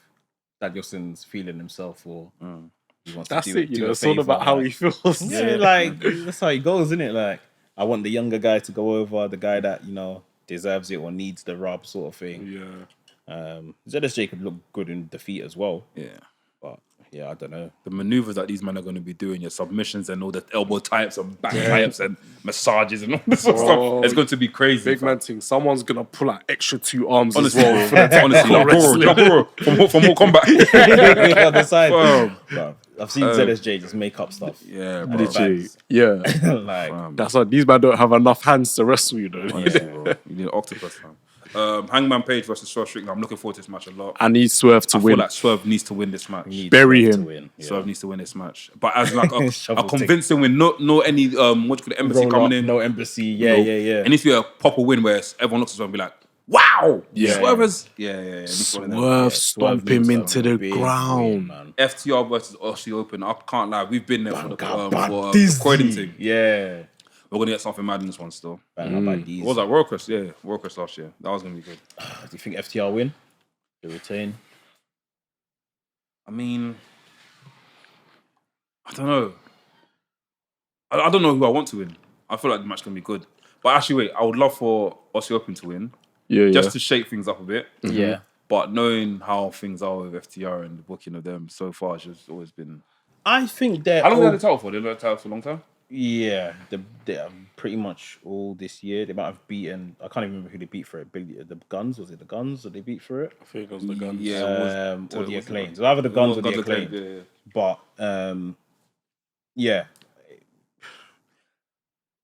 Danielson's feeling himself or he wants That's to do it. You do know, a it's all favour, about how like- he feels. Yeah, like that's how it goes, isn't it? Like, I want the younger guy to go over, the guy that deserves it or needs the rub, sort of thing. Yeah. ZSJ could look good in defeat as well, Yeah. but yeah, I don't know. The maneuvers that these men are going to be doing, your submissions and all the elbow types and back types and massages and all this sort of stuff. It's going to be crazy. Big man thing. Someone's gonna pull out extra 2 arms Honestly, as well. For the honestly, like Goro from more combat. On the side. Wow. Bruv, I've seen ZSJ just make up stuff. Yeah, bro. Literally. Yeah. Like, That's why these men don't have enough hands to wrestle, you know. Honestly, bro. You need an octopus, man. Hangman Page versus Swerve Strickland. I'm looking forward to this match a lot. I need Swerve to I win. feel like Swerve needs to win this match. Bury him. To win. Yeah. Swerve needs to win this match, but as like a Shovel convincing win, no any what do you call it, embassy Roll coming up, in. no embassy. Yeah, Nope. yeah, yeah. It needs to be a proper win where everyone looks at Swerve and be like, "Wow, Yeah. Swerve has it needs to be one of them. Swerve stomp him needs into a the big ground. win, man. FTR versus Aussie Open. I can't lie, we've been there for the Dizzy. Croydon thing. Yeah. We're gonna get something mad in this one still. Bang by Tease. What was that? Royal Crest? Yeah, Royal Crest last year. That was gonna be good. Do you think FTR win? They retain? I mean, I don't know. I don't know who I want to win. I feel like the match can be good. But actually, wait, I would love for Aussie Open to win. Yeah, Just to shake things up a bit. Yeah. But knowing how things are with FTR and the booking of them so far, it's just always been. I think they're How long have they had the title for? They've had the title for a long time? Yeah, they're pretty much all this year. They might have beaten. I can't even remember who they beat for it. The Guns, was it the Guns that they beat for it? I think it was the Guns. Yeah, Or the Acclaimed. So either the Guns or the Acclaimed. Yeah. But yeah,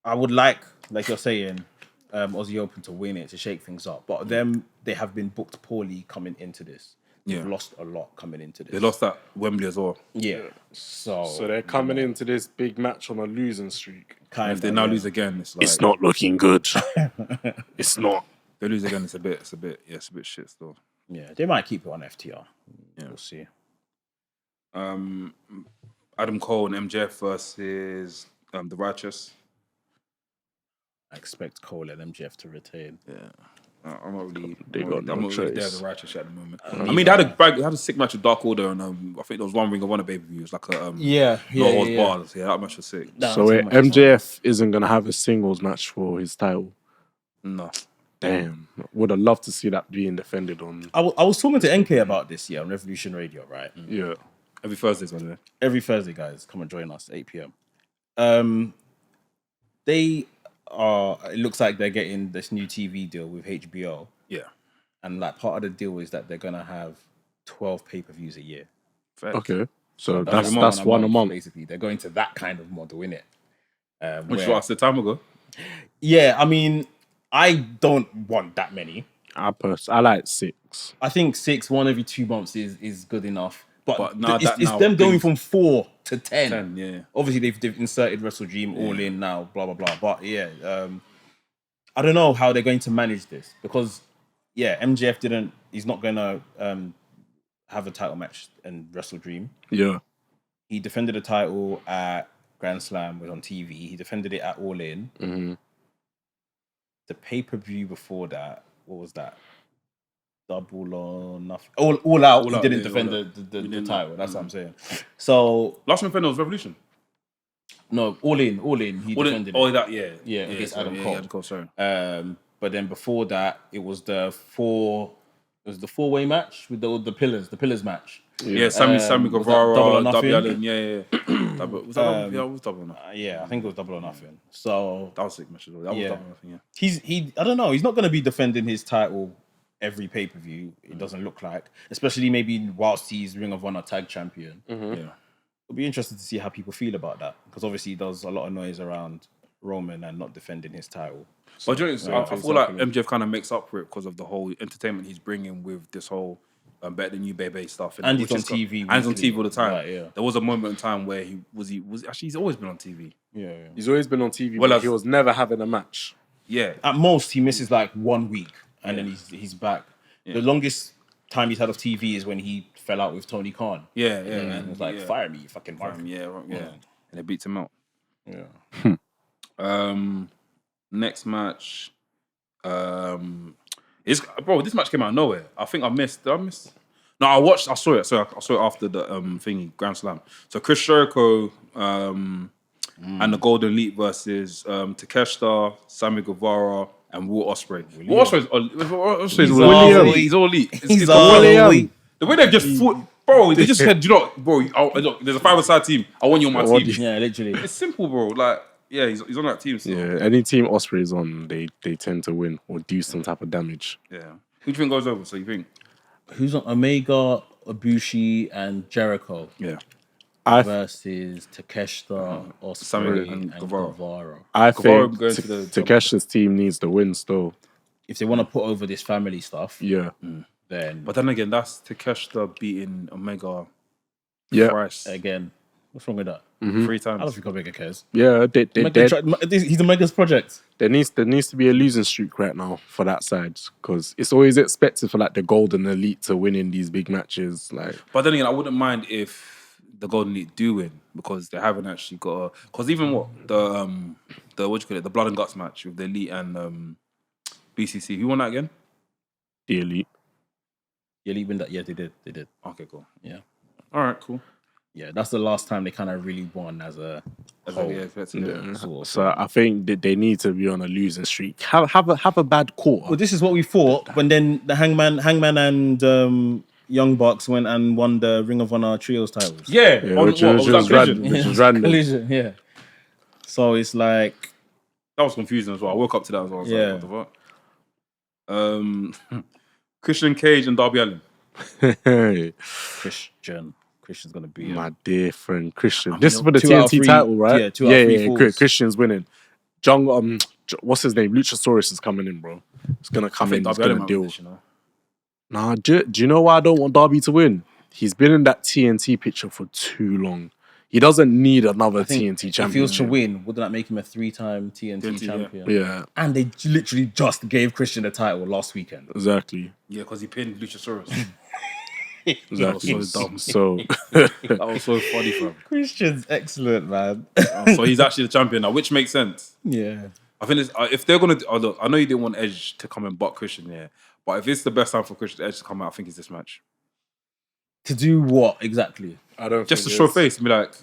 I would like you're saying, Aussie Open to win it to shake things up. But they have been booked poorly coming into this. They've lost a lot coming into this. They lost at Wembley as well. Yeah. So they're coming into this big match on a losing streak. And if they now lose again, it's like It's not looking good. It's not. If they lose again, it's a bit shit still. Yeah, they might keep it on FTR. Yeah, we'll see. Adam Cole and MJF versus the Righteous. I expect Cole and MJF to retain. Yeah. I'm not really. got no I'm not really choice. there the Righteous at the moment. I mean, they had a sick match with Dark Order, and I think there was one Ring of Honor pay-per-view. It was like a bars. Yeah, that match was sick. So MJF isn't going to have a singles match for his title. No. Damn. Would have loved to see that being defended on. I was talking to NK about this on Revolution Radio, right? Yeah. Every Thursday, by the way. Every Thursday, guys, come and join us, 8 p.m. They are. It looks like they're getting this new TV deal with HBO. Yeah. And like part of the deal is that they're gonna have 12 pay-per-views a year. Fair. Okay. So That's that's one a month. Basically, they're going to that kind of model, innit? Which was a time ago. Yeah, I mean, I don't want that many. I like 6. I think 6, 1 every 2 months is good enough. But now it's them going from 4 to 10. 10, yeah. Obviously, they've inserted WrestleDream all in now, blah, blah, blah. But yeah, I don't know how they're going to manage this because, yeah, MJF he's not going to have a title match in WrestleDream. Yeah. He defended the title at Grand Slam, was on TV. He defended it at All In. Mm-hmm. The pay-per-view before that, what was that? Double or Nothing. All out. He didn't defend the title. That's what I'm saying. So Last one defender was Revolution. no, All In. He defended it. That, yeah. Against sorry, Adam Cole. Adam Cole, sorry. But then before that, it was the four-way match with the pillars match. Yeah, Sammy Guevara, Double or Nothing? Darby Allin, yeah. Was that Double or Nothing? Yeah, I think it was Double or Nothing. So That was a sick match as well. That was Double or Nothing, yeah. I don't know. He's not going to be defending his title every pay-per-view. It doesn't look like, especially maybe whilst he's Ring of Honor tag champion. Yeah. It'll be interesting to see how people feel about that because obviously he does a lot of noise around Roman and not defending his title. But do you know, I feel like MJF kind of makes up for it because of the whole entertainment he's bringing with this whole Better Than You Baby stuff. And he's on TV. And he's on TV all the time. Right, yeah. There was a moment in time where he was actually he's always been on TV. Yeah. He's always been on TV, Well, but he was never having a match. Yeah. At most, he misses like 1 week and then he's back. Yeah. The longest time he's had of TV is when he fell out with Tony Khan. Yeah. And it was like, fire me, you fucking mark. Yeah. And they beats him out. Yeah. Next match. This match came out of nowhere. I think I missed. Did I miss? No, I saw it. So I saw it after the thingy Grand Slam. So Chris Jericho and the Golden Elite versus Takeshita, Sammy Guevara, and Will Ospreay. Will Ospreay's he's all elite. He's all elite. The way they just fought, bro. They just said, look, there's a 5-side team. I want you on my team. Yeah, literally. It's simple, bro. Like, yeah, he's on that team. So. Yeah, any team Ospreay is on, they tend to win or do some type of damage. Yeah. Who do you think goes over? So you think? Who's on Omega, Ibushi, and Jericho? Yeah. Versus Takeshita, Ospreay, and Guevara. I Guevara think going to the Takeshi's team needs the win still. if they want to put over this family stuff, then But then again, that's Takeshita beating Omega thrice. again, what's wrong with that? 3 times. I don't think Omega cares. Yeah, He's Omega's project. there needs to be a losing streak right now for that side because it's always expected for like the Golden Elite to win in these big matches. Like, But then again, I wouldn't mind if the Golden Elite do win because they haven't actually got a. Because even the what do you call it, the Blood and Guts match with the Elite and BCC, who won that again? the Elite. Yeah, even that. Yeah, they did. Okay, cool. Yeah. All right, cool. Yeah, that's the last time they kind of really won as a whole. So I think that they need to be on a losing streak. Have a bad quarter. Well, this is what we thought when then the Hangman and Young Bucks went and won the Ring of Honor Trios titles. Yeah, which was random. Collision, yeah. So it's like that was confusing as well. I woke up to that as well. I was like, what the fuck? Christian Cage and Darby Allin. Christian's gonna be my dear friend Christian. This is for the TNT title, right? Yeah, 2 out of 3 falls. Christian's winning. What's his name? Luchasaurus is coming in, bro. He's gonna come in. He's gonna deal. Nah, do you know why I don't want Darby to win? He's been in that TNT picture for too long. He doesn't need another TNT champion. If he was to win, wouldn't that make him a 3-time TNT champion? Yeah. And they literally just gave Christian the title last weekend. Exactly. Yeah, because he pinned Luchasaurus. Exactly. That was so dumb. So that was so funny for him. Christian's excellent, man. So he's actually the champion now, which makes sense. Yeah. I think it's, if they're gonna, I know you didn't want Edge to come and butt Christian, but if it's the best time for Christian Edge to come out, I think it's this match. To do what exactly? I don't just to show face and be like,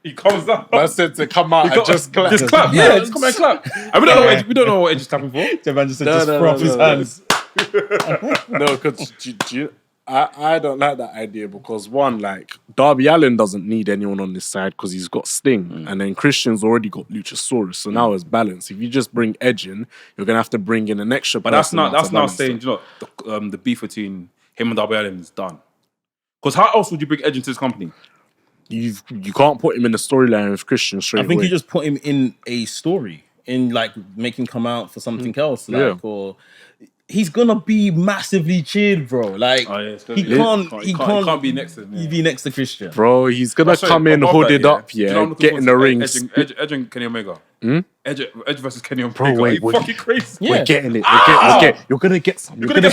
he comes down. I said to come out and just clap. Just clap, yeah, just come and clap. And we don't know what Edge is clapping for. The man just said just prop his hands. No, because I don't like that idea because one, like Darby Allin doesn't need anyone on this side because he's got Sting, and then Christian's already got Luchasaurus, so now it's balanced. If you just bring Edge in, you're gonna have to bring in an extra. But that's not saying you know the beef between him and Darby Allin is done. Because how else would you bring Edge into this company? You can't put him in a storyline with Christian straight away. I think you just put him in a story, in like make him come out for something else, like or. He's gonna be massively cheered, bro. Like he can't be next to him. He be next to Christian, bro. He's gonna come in hooded up, get in the ring. Edge and Kenny Omega. Edge versus Kenny Omega. Bro, wait, fucking crazy. Yeah. We're getting it. You're gonna get some. We're getting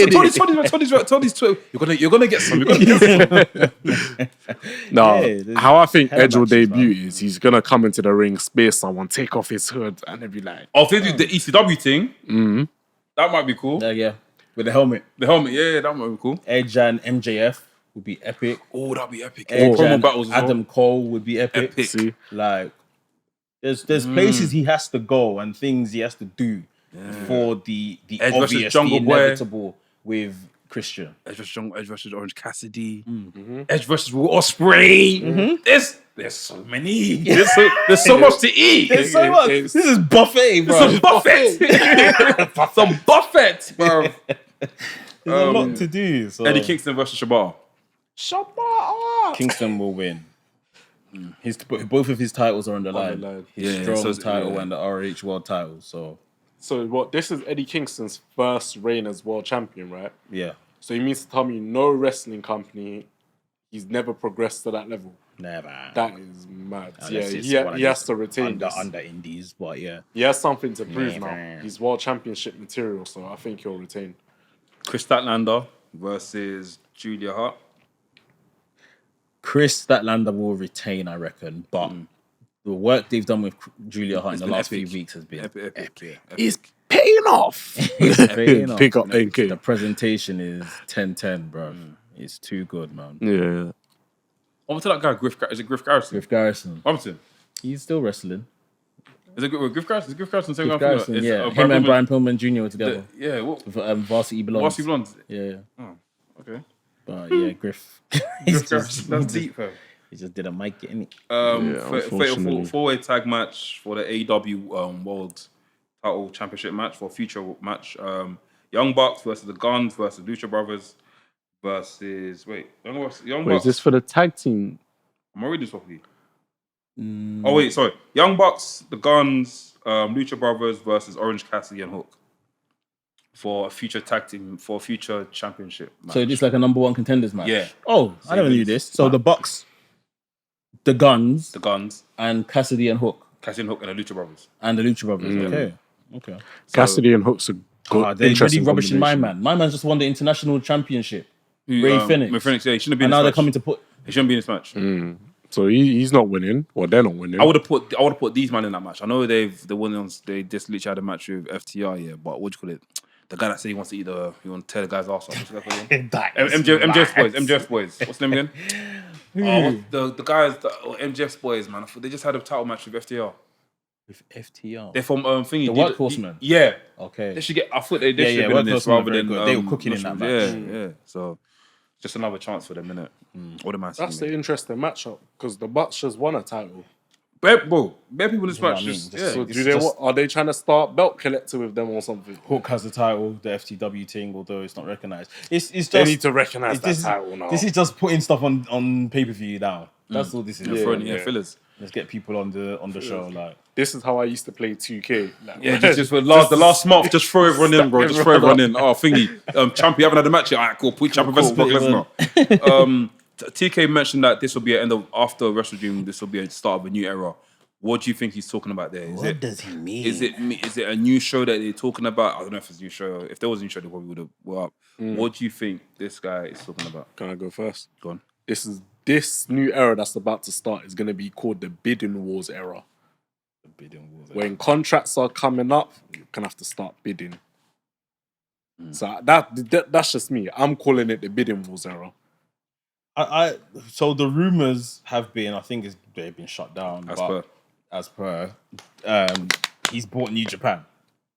it. Tony's Twitter. You're gonna get some. You're gonna get some. No, how I think Edge will debut is he's gonna come into the ring, spear someone, take off his hood, and they'll be like, "Oh, if they do the ECW thing, that might be cool." Yeah, with the helmet. Yeah, that might be cool. Edge and MJF would be epic. Oh, that'd be epic. Edge and Adam Cole would be epic. See? Like, there's places he has to go and things he has to do for the Edge obvious, the inevitable with Christian. Edge versus Orange Cassidy. Edge versus Will Ospreay. There's so many. There's so much to eat. There's so much. This is buffet, bro. This is buffet. Some buffet, bro. There's a lot to do. So. Eddie Kingston versus Shibata. Kingston will win. Both of his titles are on the line. His Strong title and the ROH World title. So what? This is Eddie Kingston's first reign as world champion, right? Yeah. So he means to tell me no wrestling company, he's never progressed to that level. Never. That is mad. He has to retain under indies, but yeah. He has something to prove now. He's world championship material, so I think he'll retain. Chris Statlander versus Julia Hart. Chris Statlander will retain, I reckon, but the work they've done with Julia Hart in the last few weeks has been epic. It's paying off. Pick up NK. The presentation is 10-10, bro. It's too good, man. Yeah. What happened to that guy? Is it Griff Garrison? Griff Garrison. What happened to him? He's still wrestling. Is it Griff Garrison? Is Griff Garrison saying Griff Garrison, yeah. Him and Brian Pillman Jr. were together. What? Varsity Blondes. Varsity Blondes? Yeah. Oh, okay. But yeah, Griff. Griff Garrison. That's deep, bro. He just didn't make it, innit? Fatal four-way tag match for the AEW World Title Championship match for a future match. Young Bucks versus the Guns versus Lucha Brothers versus Young Bucks. Wait, is this for the tag team? Am I reading this properly? Oh wait, sorry. Young Bucks, the Guns, Lucha Brothers versus Orange Cassidy and Hook for a future tag team, for a future championship match. So it's like a number one contenders match. Yeah. Oh, I never knew this. So the Bucks, the Guns, and Cassidy and Hook. Cassidy and Hook and the Lucha Brothers. And the Lucha Brothers. Okay. Cassidy and Hook's a good, they're really interesting rubbishing my combination. man. My man just won the international championship. Ray Phoenix. Ray Phoenix, yeah, he shouldn't have been And in now this they're match. coming to put. He shouldn't be in this match. So he's not winning. Well, they're not winning. I would have put these man in that match. I know they just literally had a match with FTR, yeah, but what do you call it? The guy that said he wants to tear the guy's ass off. What's the guy called him? MJF's boys. What's the name again? The guys, MJF's boys, man. They just had a title match with FTR. With FTR. They're from thingy. The Workhorsemen. Yeah. Okay. They should get. I thought they should have been in this Workhorsemen rather very than good. They were cooking in that match. Yeah. So just another chance for them, innit? All the man. That's the interesting matchup because the Bucks just won a title. Bare people in this match. So are they trying to start belt collector with them or something? Hook has the title, the FTW thing, although it's not recognized. It's just They need to recognize that title now. This is just putting stuff on pay-per-view now. That's all this is. Fillers. Let's get people on the show. Like, this is how I used to play 2K. Like, just for the last month, just throw everyone in, bro. Just throw everyone in. Oh, thingy. Champ, you haven't had a match yet. All right, cool. Put Champ versus Brock Lesnar. TK mentioned that this will be after WrestleDream. This will be a start of a new era. What do you think he's talking about there? what does he mean? Is it a new show that they're talking about? I don't know if it's a new show. If there was a new show, they probably would have. Well, what do you think this guy is talking about? Can I go first? Go on. This new era that's about to start is going to be called the bidding wars era. The bidding wars. When contracts are coming up, you're going to have to start bidding. So that's just me. I'm calling it the bidding wars era. So the rumors have been, I think they've been shut down. As per, he's bought New Japan.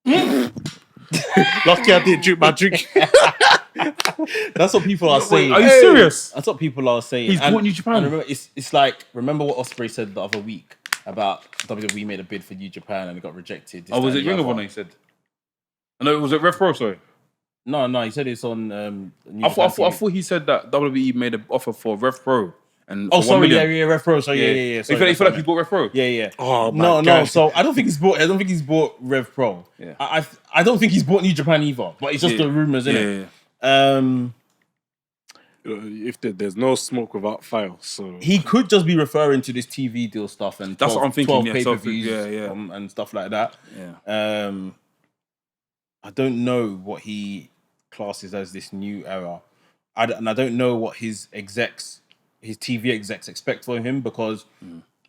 Lucky I didn't drink my drink. That's what people are saying. Are you serious? That's what people are saying. He's bought New Japan. Remember, it's like, remember what Ospreay said the other week about WWE made a bid for New Japan and it got rejected. Was it Ring of Honor? He said. No, was it Rev Pro? Sorry. No, he said it's on. I thought he said that WWE made an offer for Rev Pro. And sorry, Rev Pro. So yeah. Sorry, you feel like he bought Rev Pro? Yeah. Oh no. So I don't think he's bought Rev Pro. Yeah. I don't think he's bought New Japan either. But it's just the rumors, innit? If there's no smoke without fire, so he could just be referring to this TV deal stuff and that's what I'm thinking. 12 pay-per-views and stuff like that. Yeah. I don't know what he classes as this new era, I don't know what his TV execs expect from him because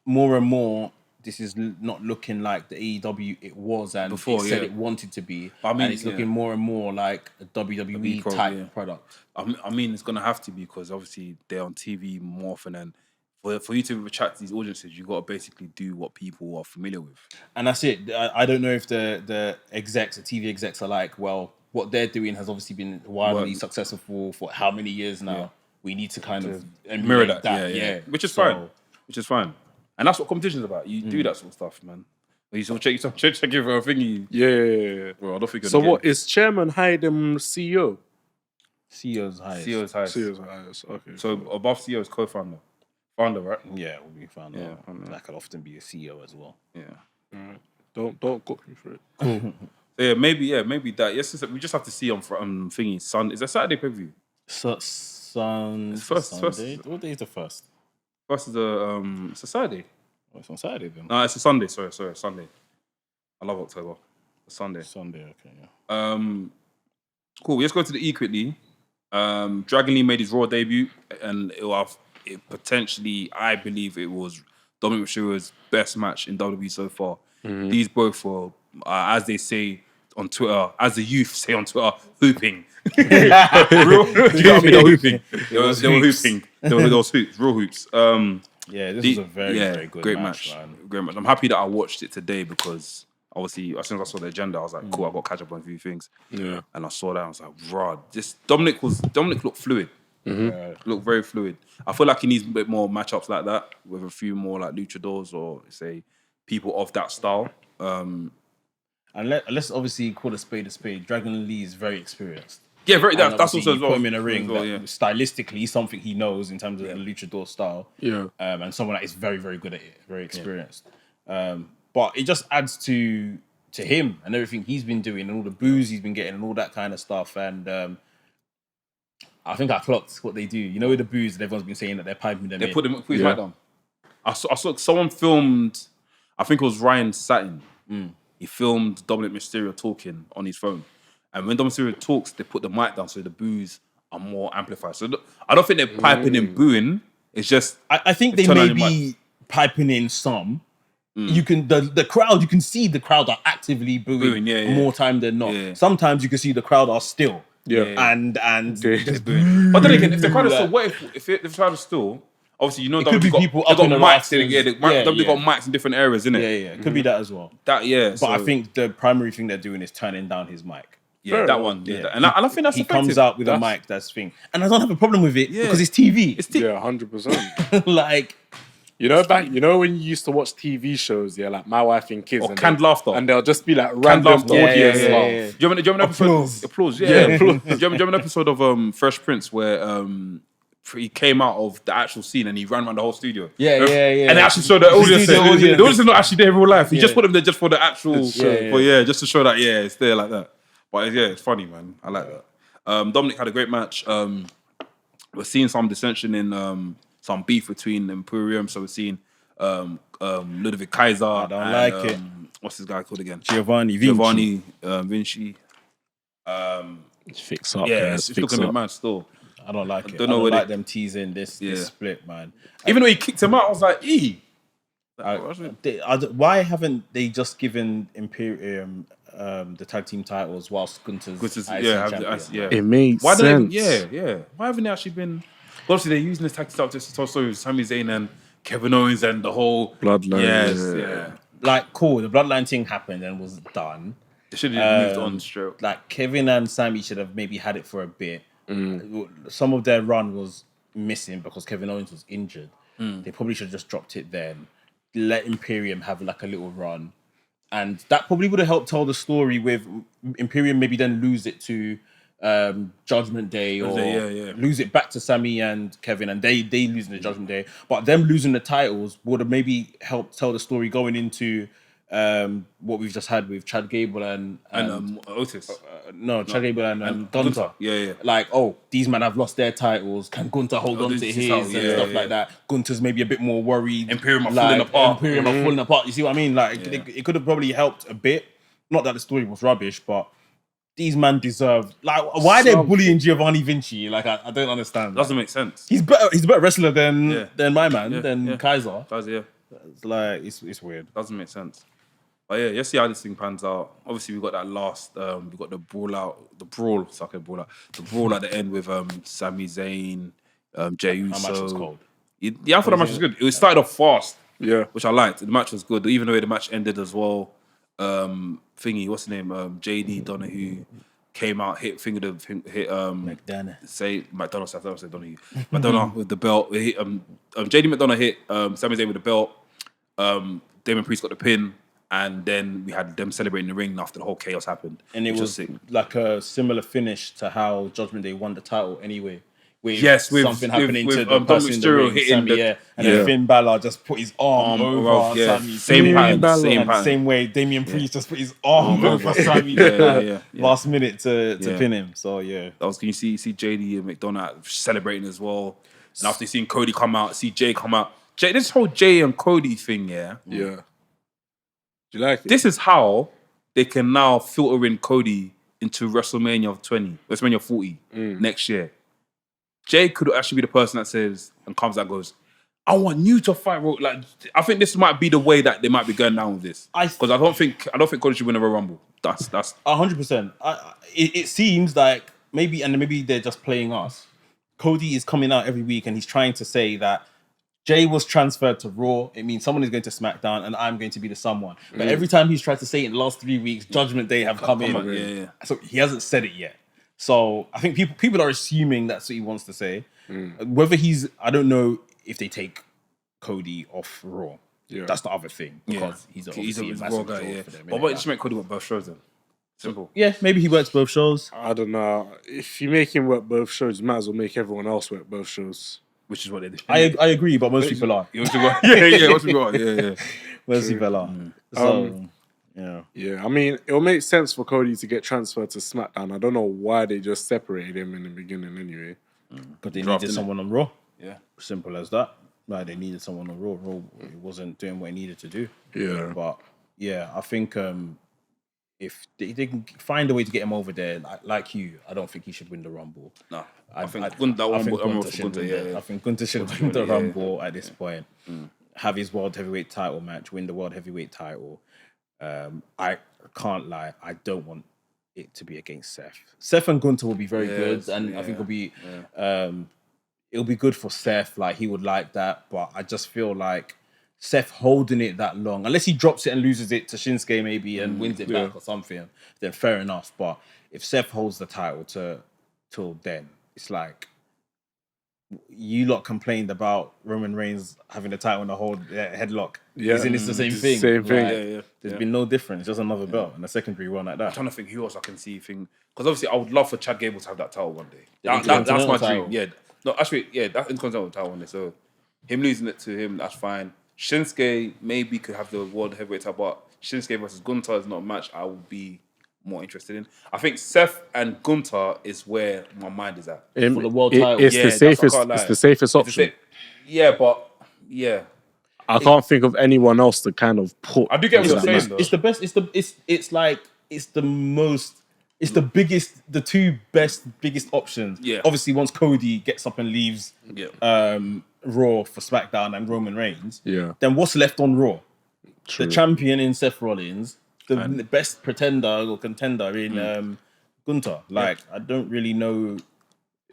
more and more this is not looking like the AEW it was and before, it said it wanted to be. And it's looking more and more like a WWE type product. I mean, it's gonna have to be because obviously they're on TV more often, and for you to attract these audiences, you got to basically do what people are familiar with. And that's it. I don't know if the TV execs are like, well, what they're doing has obviously been wildly successful for how many years now. Yeah. We need to kind of mirror that. Yeah. Which is fine. And that's what competition's about. You do that sort of stuff, man. You sort of check for a thingy. Yeah. Bro, I don't think so what, is chairman higher than CEO? CEO's highest. CEO's highest. Okay. So above CEO is co-founder. Founder, right? Yeah, it will be founder. Yeah, that could often be a CEO as well. Yeah. Don't cook me for it. So maybe that. Yes, we just have to see on thingy. Sun is a Saturday pay-per-view. Sunday. What day is the first? First is it's a Saturday. Oh, it's on Saturday then. No, it's a Sunday. Sorry, Sunday. I love October. It's Sunday. Okay, yeah. Cool. Let's go to the E quickly. Dragon Lee made his Raw debut, and it potentially, I believe, it was Dominic Mysterio's best match in WWE so far. Mm-hmm. These both were, as they say on Twitter, as the youth say on Twitter, hooping. You know what I mean? They were hooping. They were hooping. They were hoops, real hoops. This was a very good great match. Great match. I'm happy that I watched it today because obviously, as soon as I saw the agenda, I was like, cool, I've got to catch up on a few things. Yeah. And I saw that, I was like, rah, Dominic looked fluid. Mm-hmm. Looked very fluid. I feel like he needs a bit more matchups like that with a few more like luchadors or say people of that style. And let's obviously call a spade a spade. Dragon Lee is very experienced. Yeah, very. And That's obviously also you as well. put him in a ring. As well, That yeah. stylistically, something he knows in terms of the luchador style. Yeah. And someone that is very, very good at it, very experienced. But it just adds to him and everything he's been doing and all the booze he's been getting and all that kind of stuff. And I think I clocked what they do. You know, with the booze, and everyone's been saying that they're piping them in. They put his mic down. I saw someone filmed. I think it was Ryan Satin. He filmed Dominic Mysterio talking on his phone, and when Dominic Mysterio talks, they put the mic down so the boos are more amplified. So I don't think they're piping in booing. It's just I think they turn on may your be piping in some. You can the crowd. You can see the crowd are actively booing, more time than not. Yeah. Sometimes you can see the crowd are still. Yeah. And just But then again, if the crowd is still, what if the crowd is still, obviously you know could be people they up got in the mics, rafters. they got mics in different areas, innit? Yeah, it could be that as well. That But I think the primary thing they're doing is turning down his mic. that one, and I think that's He effective. comes out with a mic that's thing, and I don't have a problem with it because it's TV. It's Yeah, 100%. Like, You know, when you used to watch TV shows, like My Wife and Kids, Or Canned Laughter. and they'll just be like random Laughter. audience Yeah. laugh. Do you remember an episode? Applause. Yeah. Do you remember an episode of Fresh Prince where he came out of the actual scene and he ran around the whole studio? Yeah. And they actually showed the audience. The audience is not actually there in real life. He just put them there just for the actual, just to show that it's there like that. But it's funny, man. I like that. Dominic had a great match. We're seeing some dissension in some beef between Imperium. So we're seeing Ludwig Kaiser. I don't like it. What's this guy called again? Giovanni Vinci. Fix up. It's looking a bit mad still. I don't like it. I don't know don't where like them teasing this split, man. Even though he kicked him out, I was like, Why haven't they just given Imperium the tag team titles whilst Gunter's IC champion? It makes Why sense. Why haven't they actually been? Obviously, they're using this tag team to tell stories with Sami Zayn and Kevin Owens and the whole Bloodline. Yes. Like, cool, the bloodline thing happened and was done. They should have moved on straight. Like, Kevin and Sami should have maybe had it for a bit. Some of their run was missing because Kevin Owens was injured. They probably should have just dropped it then. Let Imperium have like a little run. And that probably would have helped tell the story with Imperium maybe then lose it to Judgment Day or lose it back to Sami and Kevin and they losing the Judgment Day. But them losing the titles would have maybe helped tell the story going into what we've just had with Chad Gable and Otis. Chad Gable and Gunther. Yeah. Like, these men have lost their titles. Can Gunther hold on to his and stuff like that? Gunter's maybe a bit more worried. Imperium are falling apart. Imperium are falling apart. You see what I mean? Like, it could have probably helped a bit. Not that the story was rubbish, but these men deserve. Like, why are they bullying Giovanni Vinci? Like, I don't understand. Doesn't make sense. He's better. He's a better wrestler than my man, than Kaiser. It's like it's weird. Doesn't make sense. But let's see how this thing pans out. Obviously, we got that last. We got the brawl at the end with Sami Zayn, Jey Uso. That match was cold. I thought the match was good. It started off fast, which I liked. The match was good, even though the match ended as well. What's his name? JD Donahue came out, hit McDonough. Say McDonough. I don't say Donahue. McDonough with the belt. JD McDonough hit Sami Zayn with the belt. Damon Priest got the pin. And then we had them celebrating the ring after the whole chaos happened. And it was like a similar finish to how Judgment Day won the title anyway. With something happening to the person in the ring, Sami, and then Finn Balor just put his arm over Sami. Same pattern. Same way Damian Priest just put his arm over Sami last minute to pin him. So that was. Can you see JD and McDonough celebrating as well? And after seeing Cody come out, see Jay come out. This whole Jay and Cody thing, Yeah. Do you like it? This is how they can now filter in Cody into WrestleMania 40 next year. Jay could actually be the person that says and comes out and goes, I want you to fight. Like, I think this might be the way that they might be going down with this. Because I don't think Cody should win a Royal Rumble. That's 100%. It seems like maybe they're just playing us. Cody is coming out every week and he's trying to say that Jay was transferred to Raw. It means someone is going to SmackDown and I'm going to be the someone. But every time he's tried to say it in the last 3 weeks, Judgment Day have come in. So he hasn't said it yet. So I think people are assuming that's what he wants to say. Whether I don't know if they take Cody off Raw. That's the other thing. Because he's a Raw guy, for them. But what just make Cody want both shows then? Simple. Yeah, maybe he works both shows. I don't know. If you make him work both shows, you might as well make everyone else work both shows. Which is what they do. I agree, but most people are. Most people are. Yeah, most people are. Yeah. Most people are. So, yeah. Yeah, I mean, it'll make sense for Cody to get transferred to SmackDown. I don't know why they just separated him in the beginning anyway. Because they Drafting needed someone on Raw. Yeah. Simple as that. Like, they needed someone on Raw. Raw wasn't doing what he needed to do. Yeah. But, yeah, I think if they can find a way to get him over there, like you, I don't think he should win the Rumble. No. I think Gunther should win the- I think Gunther should win the Rumble at this point. Have his World Heavyweight title match, win the World Heavyweight title. I can't lie, I don't want it to be against Seth. Seth and Gunther will be very good, and I think it'll be good for Seth. Like, he would like that, but I just feel like Seth holding it that long, unless he drops it and loses it to Shinsuke maybe and wins it back or something, then fair enough. But if Seth holds the title till then, it's like, you lot complained about Roman Reigns having the title in the whole headlock. Yeah. Isn't this the same thing? Same thing. Like, there's been no difference, just another belt and a secondary one like that. I'm trying to think who else I can see because obviously I would love for Chad Gable to have that title one day. That's Intercontinental my title. dream. Yeah. No, actually, yeah, that's Intercontinental title one day. So him losing it to him, that's fine. Shinsuke maybe could have the World Heavyweight title, but Shinsuke versus Gunther is not a match I would be more interested in. I think Seth and Gunther is where my mind is at. For the world title. It's Yeah, the that's what I safest. can't lie. It's the safest It's option. Yeah, but yeah. I can't think of anyone else to kind of put. I do get what you're in saying that though. It's the best. It's the biggest. The two biggest options. Yeah. Obviously, once Cody gets up and leaves Yeah. Raw for SmackDown and Roman Reigns, Yeah. then what's left on Raw? True. The champion in Seth Rollins, the best pretender or contender in Gunther. Like, I don't really know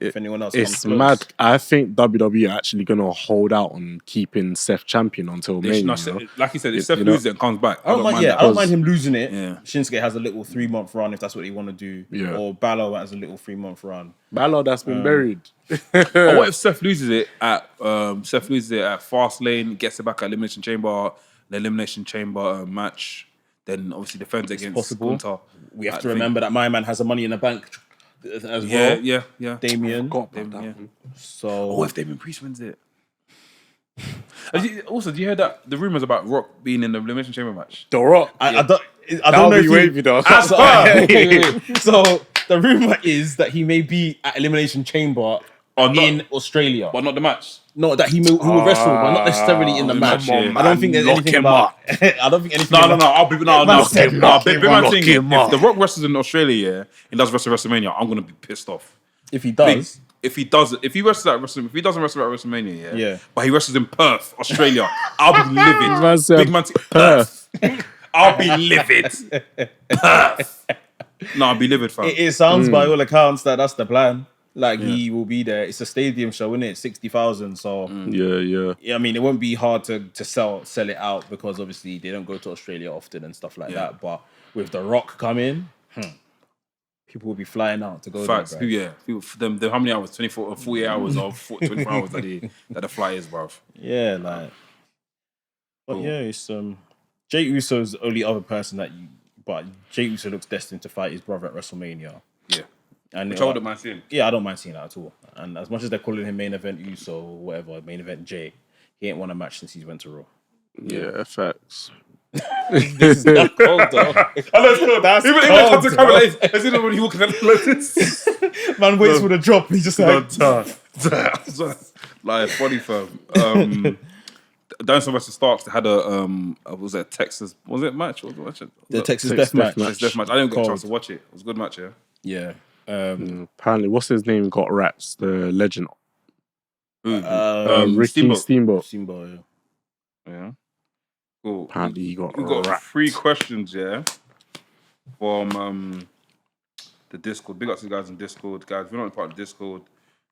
if anyone else comes It's close. mad. I think WWE are actually going to hold out on keeping Seth champion until May. No, like you said, if Seth loses it and comes back, I don't mind. Yeah, I don't mind him losing it. Yeah. Shinsuke has a little 3-month run if that's what he want to do. Yeah. Or Balor has a little 3-month run. Balor that's been buried. Or what if Seth loses it at Fastlane, gets it back at Elimination Chamber, the Elimination Chamber match, then obviously defends against possible. Gunter. We have to remember that my man has a Money in the Bank as well. Yeah. Damien. Yeah. So What if Damien Priest wins it? Also, do you hear that the rumors about Rock being in the Elimination Chamber match? The Rock. I don't That'll know be if wavy though. So the rumor is that he may be at Elimination Chamber in Australia. But not the match. No, that he will wrestle, but not necessarily in the match. come on, I don't think there's man. anything Lock about. I don't think anything. No. about, Big Lock man saying him if up. The Rock wrestles in Australia and does wrestle WrestleMania, I'm gonna be pissed off. If he does, If he doesn't wrestle at WrestleMania, if he doesn't wrestle at WrestleMania, Yeah. but he wrestles in Perth, Australia, I'll be livid. Man said Big man, Perth. I'll be livid. Perth. No, I'll be livid, fam. it sounds by all accounts that that's the plan. Like, he will be there. It's a stadium show, isn't it? 60,000. So Yeah. I mean, it won't be hard to sell it out because obviously they don't go to Australia often and stuff like that. But with The Rock coming, people will be flying out to go Facts. there. Bro. People, for them, how many hours? 24 or 48 hours or 24 hours that the flight is, bruv. Yeah, like. But yeah, it's Jey Uso's the only other person but Jey Uso looks destined to fight his brother at WrestleMania. Yeah. And Which I wouldn't mind seeing. Yeah, I don't mind seeing that at all. And as much as they're calling him main event Uso or whatever, main event Jay, he ain't won a match since he went to Raw. Yeah, facts. This is that cold, though. That's even cold, to come as in when he walks like this. Man waits for the drop. He just like like funny fam. Dinosaur vs Starks had a was it a Texas match? What was it? the Texas Death Match. Texas Death Match. I didn't get a Cold. chance to watch it. It was a good match, yeah. Yeah. Apparently, what's his name got raps? The legend. Ricky Steamboat. Simba, Yeah. Cool. Apparently, he got We got raps. 3 questions, yeah, from the Discord. Big up to the guys in Discord, guys. If you're not part of Discord,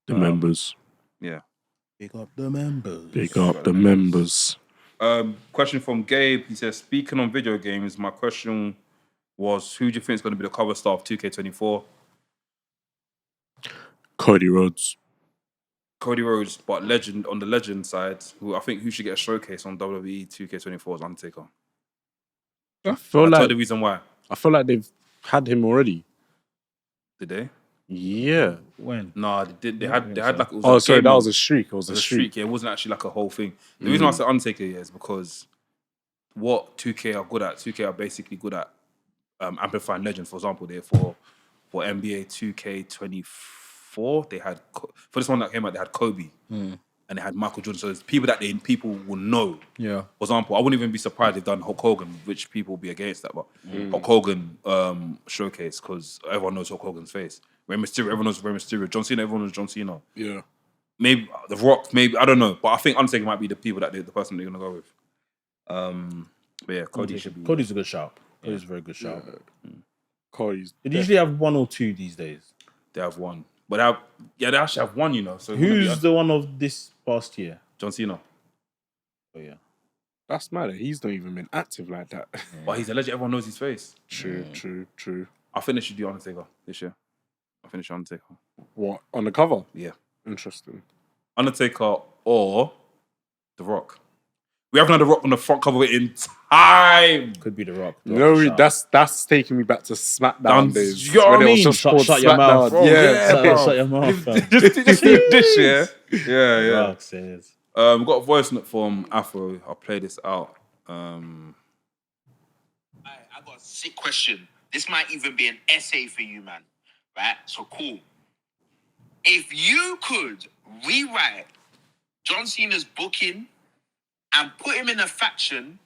The members. yeah. Big up the members. Big up the members. Question from Gabe. He says, speaking on video games, my question was, who do you think is going to be the cover star of 2K24? Cody Rhodes. Cody Rhodes, but legend on the legend side, who should get a showcase on WWE 2K24 is Undertaker. I feel I'll tell like the reason why. I feel like they've had him already. Did they? Yeah. When? No, they did. They had like it was. Oh, a sorry, game that mode. was a streak. It was It a was a streak. streak. Yeah, it wasn't actually like a whole thing. The reason why I said Undertaker is because what 2K are good at. 2K are basically good at amplifying legends. For example, for NBA 2K24, they had for this one that came out, they had Kobe and they had Michael Jordan. So it's people that people will know. Yeah. For example, I wouldn't even be surprised if they've done Hulk Hogan, which people will be against that, but Hulk Hogan showcase because everyone knows Hulk Hogan's face. Rey Mysterio, everyone knows Rey Mysterio. John Cena, everyone knows John Cena. Yeah. Maybe The Rock, maybe I don't know, but I think Undertaker might be the person they're gonna go with. But yeah, Cody should be. Cody's a good shout. Cody's a very good shout. Cody's. They usually have one or two these days. They have one, but they actually have one, you know. So Who's the one of this past year? John Cena. Oh yeah. That's mad. He's not even been active like that. But he's a legend. Everyone knows his face. True. I think they should do Undertaker this year. I finish Undertaker. What, on the cover? Yeah. Interesting. Undertaker or The Rock. We haven't had The Rock on the front cover in time. Could be The Rock. No, that's taking me back to SmackDown days. You know what I when it was mean? just called Shut your mouth, SmackDown. bro. Yeah. Shut your mouth, fam. just this year. Yeah. Rock says. We've got a voice note from Afro. I'll play this out. I got a sick question. This might even be an essay for you, man. Right? So cool. If you could rewrite John Cena's booking and put him in a faction,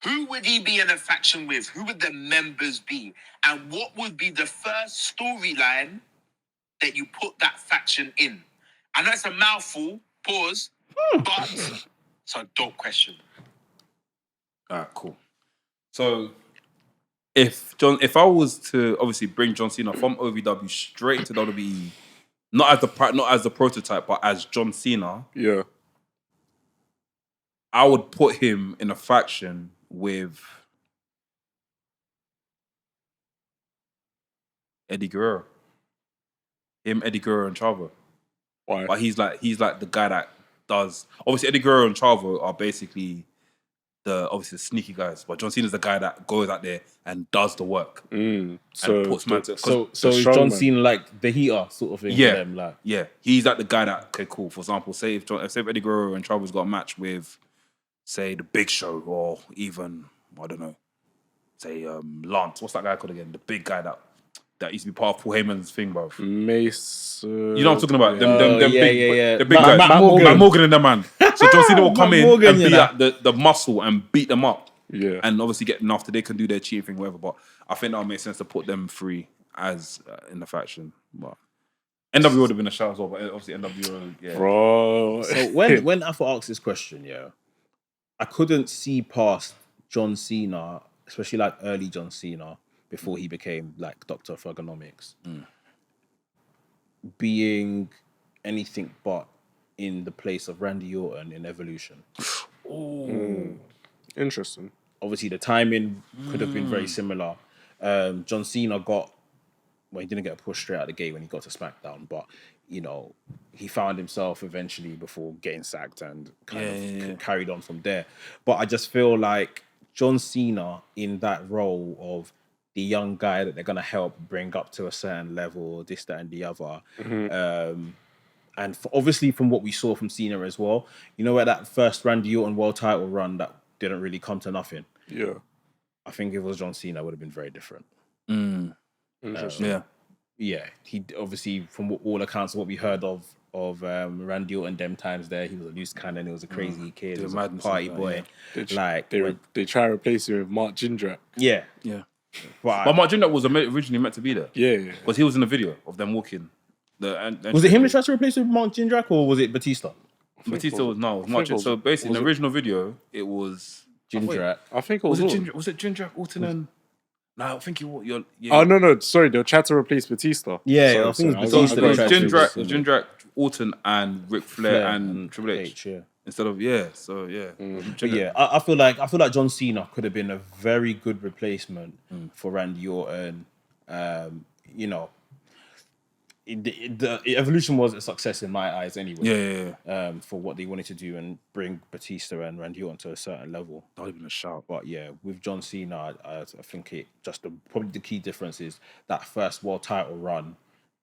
who would he be in a faction with? Who would the members be? And what would be the first storyline that you put that faction in? I know it's a mouthful, pause, but it's a dope question. Alright, cool. So if I was to obviously bring John Cena from OVW straight to WWE, not as the prototype, but as John Cena, Yeah. I would put him in a faction with Eddie Guerrero. Eddie Guerrero, and Chavo. Why? But he's like the guy that does. Obviously, Eddie Guerrero and Chavo are basically the sneaky guys, but John Cena's the guy that goes out there and does the work and puts man to. So is John Cena like the heater sort of thing? Yeah, for them, like yeah, he's like the guy that. Okay, cool. For example, say if Eddie Guerrero and Chavo's got a match with, say, the Big Show, or even I don't know, say Lance. What's that guy called again? The big guy that used to be part of Paul Heyman's thing, bro. Mace. You know what I'm talking about? Them yeah, big, the big Matt guys. Morgan. Matt Morgan and them, man. So John Cena will come Matt in Morgan, and you be know. like the muscle and beat them up. Yeah. And obviously get them after they can do their cheating thing, whatever. But I think that would make sense to put them free as in the faction. But NWO would have been a shout as well, but obviously NWO, yeah. Bro. So when I asked this question, yeah, I couldn't see past John Cena, especially like early John Cena, before he became like Dr. Thugonomics, being anything but in the place of Randy Orton in Evolution. Interesting. Obviously, the timing could have been very similar. John Cena he didn't get a push straight out the gate when he got to SmackDown, but you know, he found himself eventually before getting sacked and kind of carried on from there. But I just feel like John Cena in that role of the young guy that they're gonna help bring up to a certain level, this, that, and the other. And obviously from what we saw from Cena as well, you know, where that first Randy Orton world title run that didn't really come to nothing. Yeah. I think if it was John Cena, it would have been very different. Interesting. Yeah, he obviously, from all accounts of what we heard of Randy Orton them times there, he was a loose cannon, he was a crazy kid, he was a party boy. Yeah. They try to replace him with Mark Jindrak. Yeah. But Mark Jindrak was originally meant to be there. Yeah. Because he was in the video of them walking. Was it him that tried to replace with Mark Jindrak, or was it Batista? Batista was Mark Jindrak. So basically, in the original video, it was Jindrak. I think it was Jindrak. Was it Jindrak, Orton, and... No, I think you're Oh, no. Sorry, they'll try to replace Batista. Yeah, I think it was Batista. It was Jindrak, Orton, and Ric Flair and Triple H. Instead of But yeah, I feel like John Cena could have been a very good replacement for Randy Orton. You know, the evolution was a success in my eyes anyway. Yeah. For what they wanted to do and bring Batista and Randy Orton to a certain level. That would have been a shout. But yeah, with John Cena, I think it just probably the key difference is that first world title run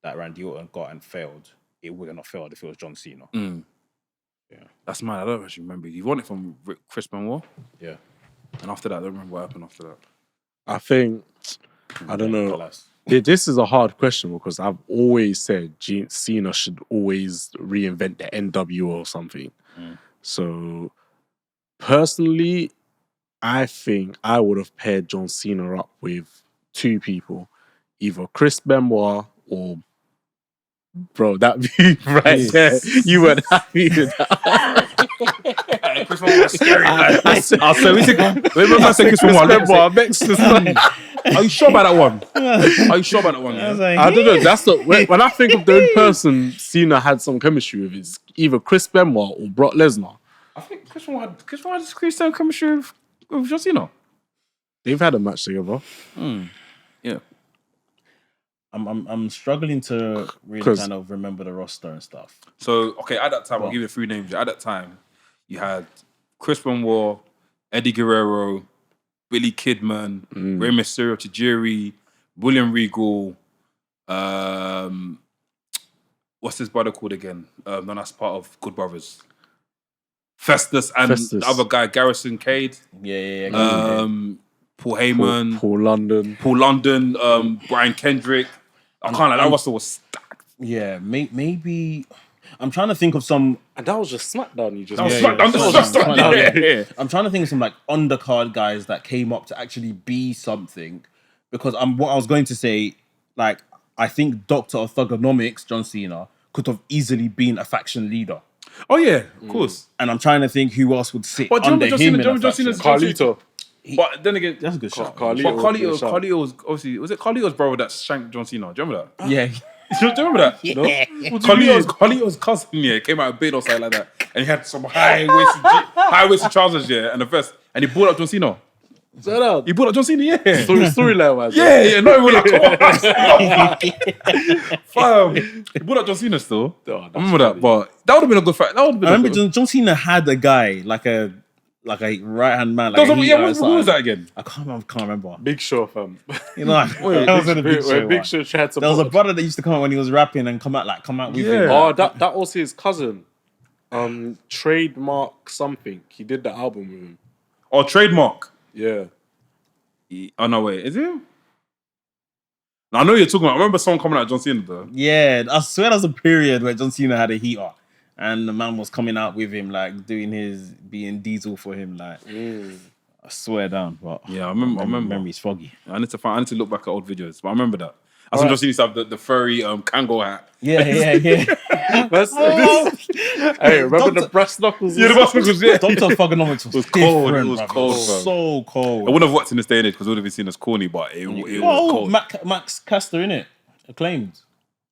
that Randy Orton got and failed. It wouldn't have failed if it was John Cena. Yeah, that's mad. I don't actually remember. He won it from Chris Benoit. Yeah, and after that, I don't remember what happened after that. I think I don't know. This is a hard question because I've always said Cena should always reinvent the NWO or something. So personally, I think I would have paired John Cena up with two people, either Chris Benoit or bro, that view right there. You weren't happy with that. Chris Benoit was scary. I'll say, remember I said Chris Benoit. Are you sure about that one? Are you sure about that one? I don't know. That's not when I think of the only person Cena had some chemistry with is either Chris Benoit or Brock Lesnar. I think Chris Benoit had some chemistry with John Cena. They've had a match together. Yeah. I'm struggling to really kind of remember the roster and stuff. So okay, at that time, I'll give you 3 names. At that time, you had Chris Benoit, Eddie Guerrero, Billy Kidman, Rey Mysterio, Tajiri, William Regal. What's his brother called again? No, that's part of Good Brothers. Festus and the other guy, Garrison Cade. Yeah. Paul Heyman, Paul London, Brian Kendrick. I can't like that roster was stacked. Yeah, maybe. I'm trying to think of some. And that was just SmackDown. You just that was SmackDown. Yeah. I'm trying to think of some like undercard guys that came up to actually be something, because what I was going to say, like I think Doctor of Thugonomics, John Cena, could have easily been a faction leader. Oh yeah, of course. And I'm trying to think who else would sit But under him. Carlito. But then again, that's a good shot. Carlito was obviously, was it Carlito's brother that shanked John Cena? Do you remember that? Yeah. Do you remember that? Yeah. No? Carlito's cousin, came out of bed or something like that. And he had some high-waisted trousers, and a vest. And he brought up John Cena. Shut up. He brought up John Cena, Storyline wise. Yeah, no, we're like, come on. He brought up John Cena still. I remember that, but that would have been a good fight. I remember John Cena had a guy, like a right-hand man. Like who was that again? I can't remember. Big Show, fam. You know, that was in a Big Show. Big Show tried to. There was a brother that used to come out when he was rapping and come out with him. Oh, that was his cousin. Trademark something. He did the album with him. Oh, Trademark. Yeah. Oh no, wait, is it him? Now, I know you're talking about. I remember someone coming out of John Cena though. Yeah, I swear there was a period where John Cena had a heater. And the man was coming out with him, like being Diesel for him, like I swear down. But yeah, I remember. Memory's foggy. I need to look back at old videos, but I remember that. I saw John Cena used to have the furry Kango hat. Yeah. Hey, remember the brass knuckles? Yeah, the brass knuckles. Yeah. Doctor Thugonomics was cold. It was cold, bro. So cold. It wouldn't have worked in this day and age because it would have been seen as corny, but it was cold. Max Caster, innit? Acclaimed.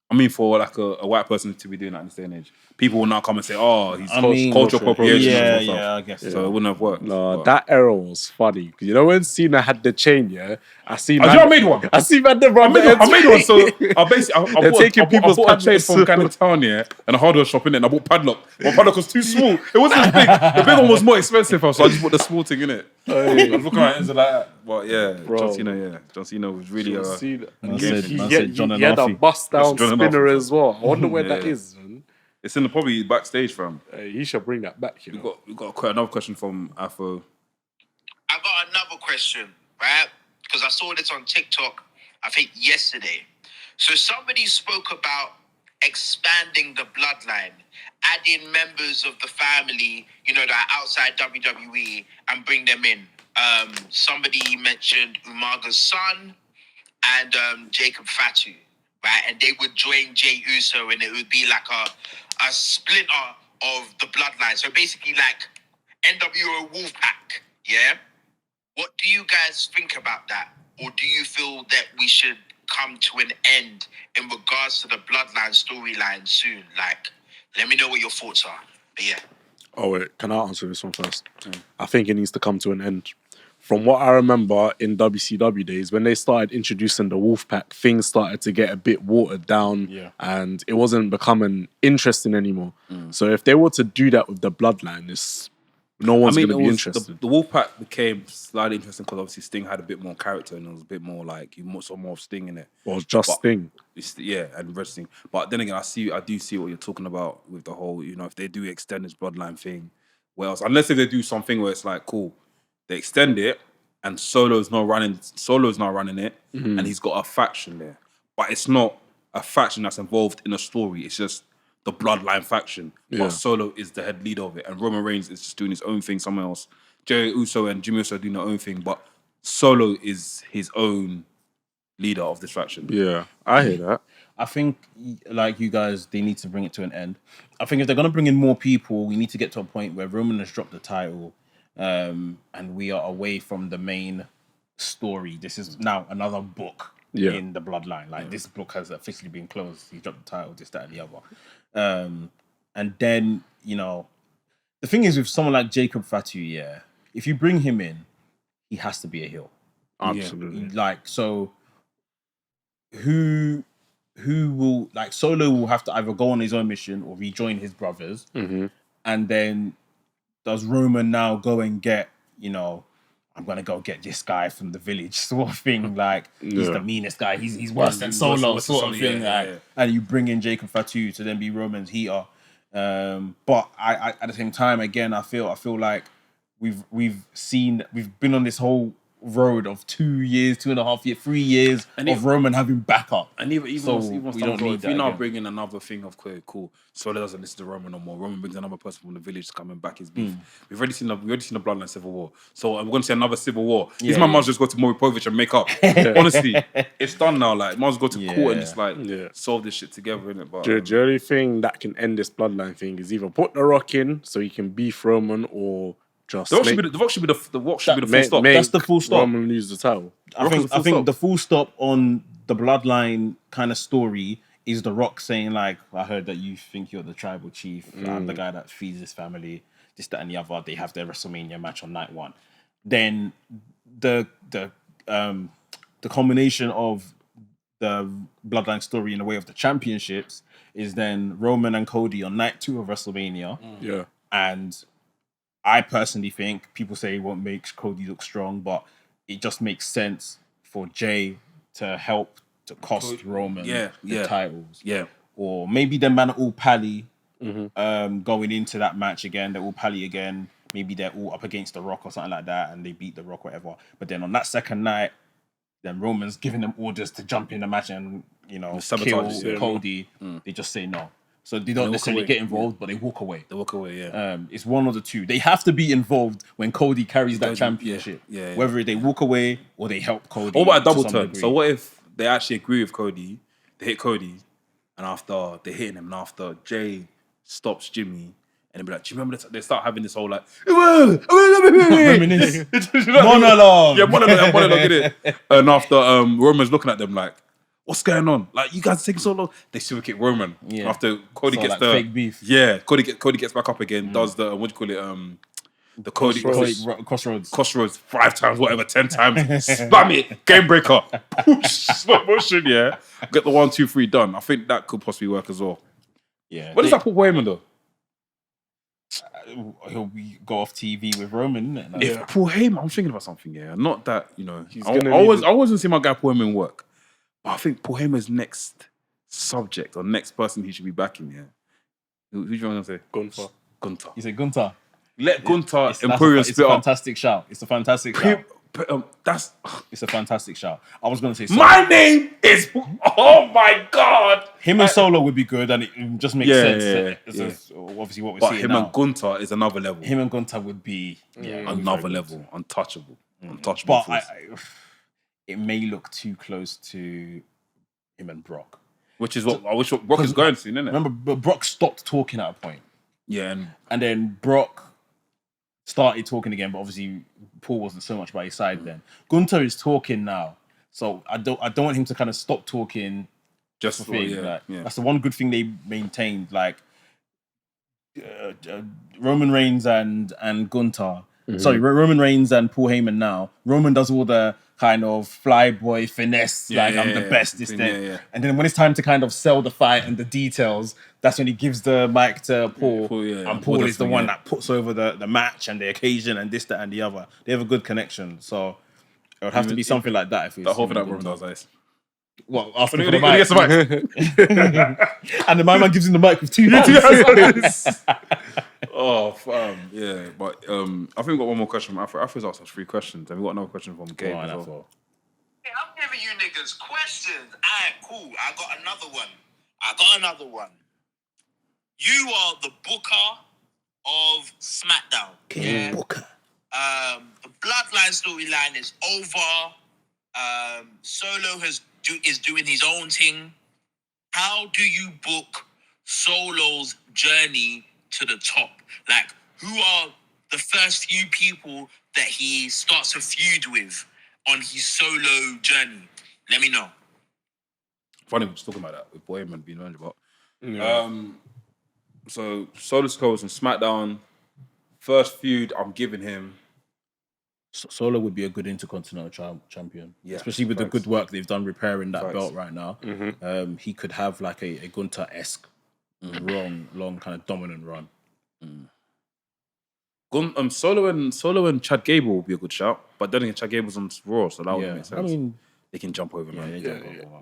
I mean, for like a white person to be doing that in this day and age, people will now come and say, "Oh, he's cultural appropriation." Yeah, I guess so. It wouldn't have worked. No, that era was funny because you know when Cena had the chain, I seen. I made one. I see Mandem. I made one. So I bought a chain from kind of town, and a hardware shop in it. And I bought padlock. My padlock was too small. It wasn't as big. The big one was more expensive, so I just bought the small thing in it. I was looking at it like that. But yeah, John Cena was really He had a bust down spinner as well. I wonder where that is. Man. It's in probably backstage, fam. He should bring that back. We got another question from Afro. I got another question, right? Because I saw this on TikTok, I think yesterday. So somebody spoke about expanding the bloodline, adding members of the family, that are outside WWE and bring them in. Somebody mentioned Umaga's son and Jacob Fatu, right? And they would join Jey Uso and it would be like a splinter of the bloodline. So basically like NWO Wolfpack, yeah? What do you guys think about that? Or do you feel that we should come to an end in regards to the bloodline storyline soon? Like, let me know what your thoughts are. But yeah. Oh, wait, can I answer this one first? I think it needs to come to an end. from what I remember in WCW days, when they started introducing the Wolfpack, things started to get a bit watered down, and it wasn't becoming interesting anymore. So if they were to do that with the Bloodline, no one's going to be interested. The Wolfpack became slightly interesting because obviously Sting had a bit more character and it was a bit more like more of Sting in it. Well, just Sting. And wrestling. But then again, I do see what you're talking about with the whole, if they do extend this Bloodline thing, where else? Unless if they do something where it's like, cool, they extend it and Solo's not running it, and he's got a faction there. But it's not a faction that's involved in a story. It's just the Bloodline faction. But Solo is the head leader of it, and Roman Reigns is just doing his own thing somewhere else. Jey Uso and Jimmy Uso are doing their own thing, but Solo is his own leader of this faction. Yeah, I hear that. I think, like you guys, they need to bring it to an end. I think if they're going to bring in more people, we need to get to a point where Roman has dropped the title, and we are away from the main story. This is now another book in the Bloodline. Like, this book has officially been closed. He dropped the title, this, that, and the other. And then, the thing is with someone like Jacob Fatu, if you bring him in, he has to be a heel. Absolutely. So who will, Solo will have to either go on his own mission or rejoin his brothers. And then does Roman now go and get, I'm going to go get this guy from the village sort of thing. He's the meanest guy. He's worse than Solo sort of thing. And you bring in Jacob Fatu to then be Roman's heater. But I at the same time, again, I feel like we've been on this whole road of 2 years, 2.5 years, 3 years of Roman having backup. And even we don't need if that you now again. bring in another thing of cool, Solo doesn't listen to Roman no more. Roman brings another person from the village to come and back his beef. We've already seen the Bloodline Civil War, so we're going to see another Civil War. His man must just go to Moripovich and make up. Honestly, it's done now. Like, must go to court and just solve this shit together, innit? But The only thing that can end this Bloodline thing is either put The Rock in so he can beef Roman, or just The Rock should be the full stop. That's the full stop. Roman lose the title. I think the full stop on the Bloodline kind of story is The Rock saying, like, I heard that you think you're the tribal chief. I'm the guy that feeds his family, this, that, and the other. They have their WrestleMania match on night one. Then the combination of the Bloodline story in the way of the championships is then Roman and Cody on night 2 of WrestleMania. Yeah. And I personally think, people say it won't make Cody look strong, but it just makes sense for Jay to help to cost Roman the titles. Yeah. Or maybe the man all pally going into that match again. They're all pally again. Maybe they're all up against The Rock or something like that, and they beat The Rock, whatever. But then on that second night, then Roman's giving them orders to jump in the match and, kill Cody. They just say no. So they don't necessarily get involved, but they walk away. It's one of the two. They have to be involved when Cody carries that championship. Whether they walk away or they help Cody. Or about a double turn. So what if they actually agree with Cody, they hit Cody, and after they're hitting him, and after Jay stops Jimmy, and they be like, do you remember this? They start having this whole like, Reminisce. Monologue. Yeah, monologue, get it? And after Roman's looking at them like, what's going on? Like, you guys are taking so long. They super kick Roman. Yeah. After Cody gets like fake beef. Yeah, Cody gets back up again, does the, what do you call it? The Cody Crossroads 5 times, whatever, 10 times. Spam it, game breaker. Slow motion, yeah. Get the 1, 2, 3 done. I think that could possibly work as well. Yeah. Where does that put Heyman though? He'll go off TV with Roman, isn't it? If Paul Heyman, I'm thinking about something, yeah. Not that, I wasn't see my guy Paul Heyman work. But I think Paul Heyman's next subject or next person he should be backing, yeah. Who do you want to say? Gunther. You say Gunther? Let Gunther Imperial spit up. Fantastic shout. It's a fantastic shout. It's a fantastic shout. I was going to say Solo. My name is... Oh my God! Him and Solo would be good, and it just makes sense. Obviously what we're seeing him now. And Gunther is another level. Him and Gunther would be another level. Untouchable. But it may look too close to him and Brock. Which is what I wish Brock is going to, isn't it? Remember, but Brock stopped talking at a point. Yeah. And then Brock started talking again, but obviously Paul wasn't so much by his side then. Gunther is talking now. So I don't want him to kind of stop talking. Just for That's the one good thing they maintained. Like Roman Reigns and Gunther Sorry, Roman Reigns and Paul Heyman now. Roman does all the kind of flyboy finesse, I'm the best, this thing. Yeah. And then when it's time to kind of sell the fight and the details, that's when he gives the mic to Paul. And Paul is the one that puts over the match and the occasion and this, that, and the other. They have a good connection. So it would have to be something like that. If The whole thing that Roman does nice. Well, after When the he mic. gets the mic. And the man gives him the mic with 2 hands. Oh, yeah. But I think we got one more question from Afro. Afro's asked us 3 questions, and we got another question from Gabe as well. Hey, I'm giving you niggas questions. Alright, cool. I got another one. You are the booker of SmackDown. Yeah. Booker. The Bloodline storyline is over. Solo is doing his own thing. How do you book Solo's journey to the top? Like, who are the first few people that he starts a feud with on his solo journey? Let me know. Funny, we're just talking about that with Boyman being manager, but so Solo Sikoa's on SmackDown. First feud I'm giving him. Solo would be a good Intercontinental champion, especially with facts. the good work they've done repairing that Facts. belt right now. He could have like a Gunter-esque long kind of dominant run. Solo and Chad Gable would be a good shout, but then again, Chad Gable's on Raw, so that would make sense. I mean, they can jump over, man.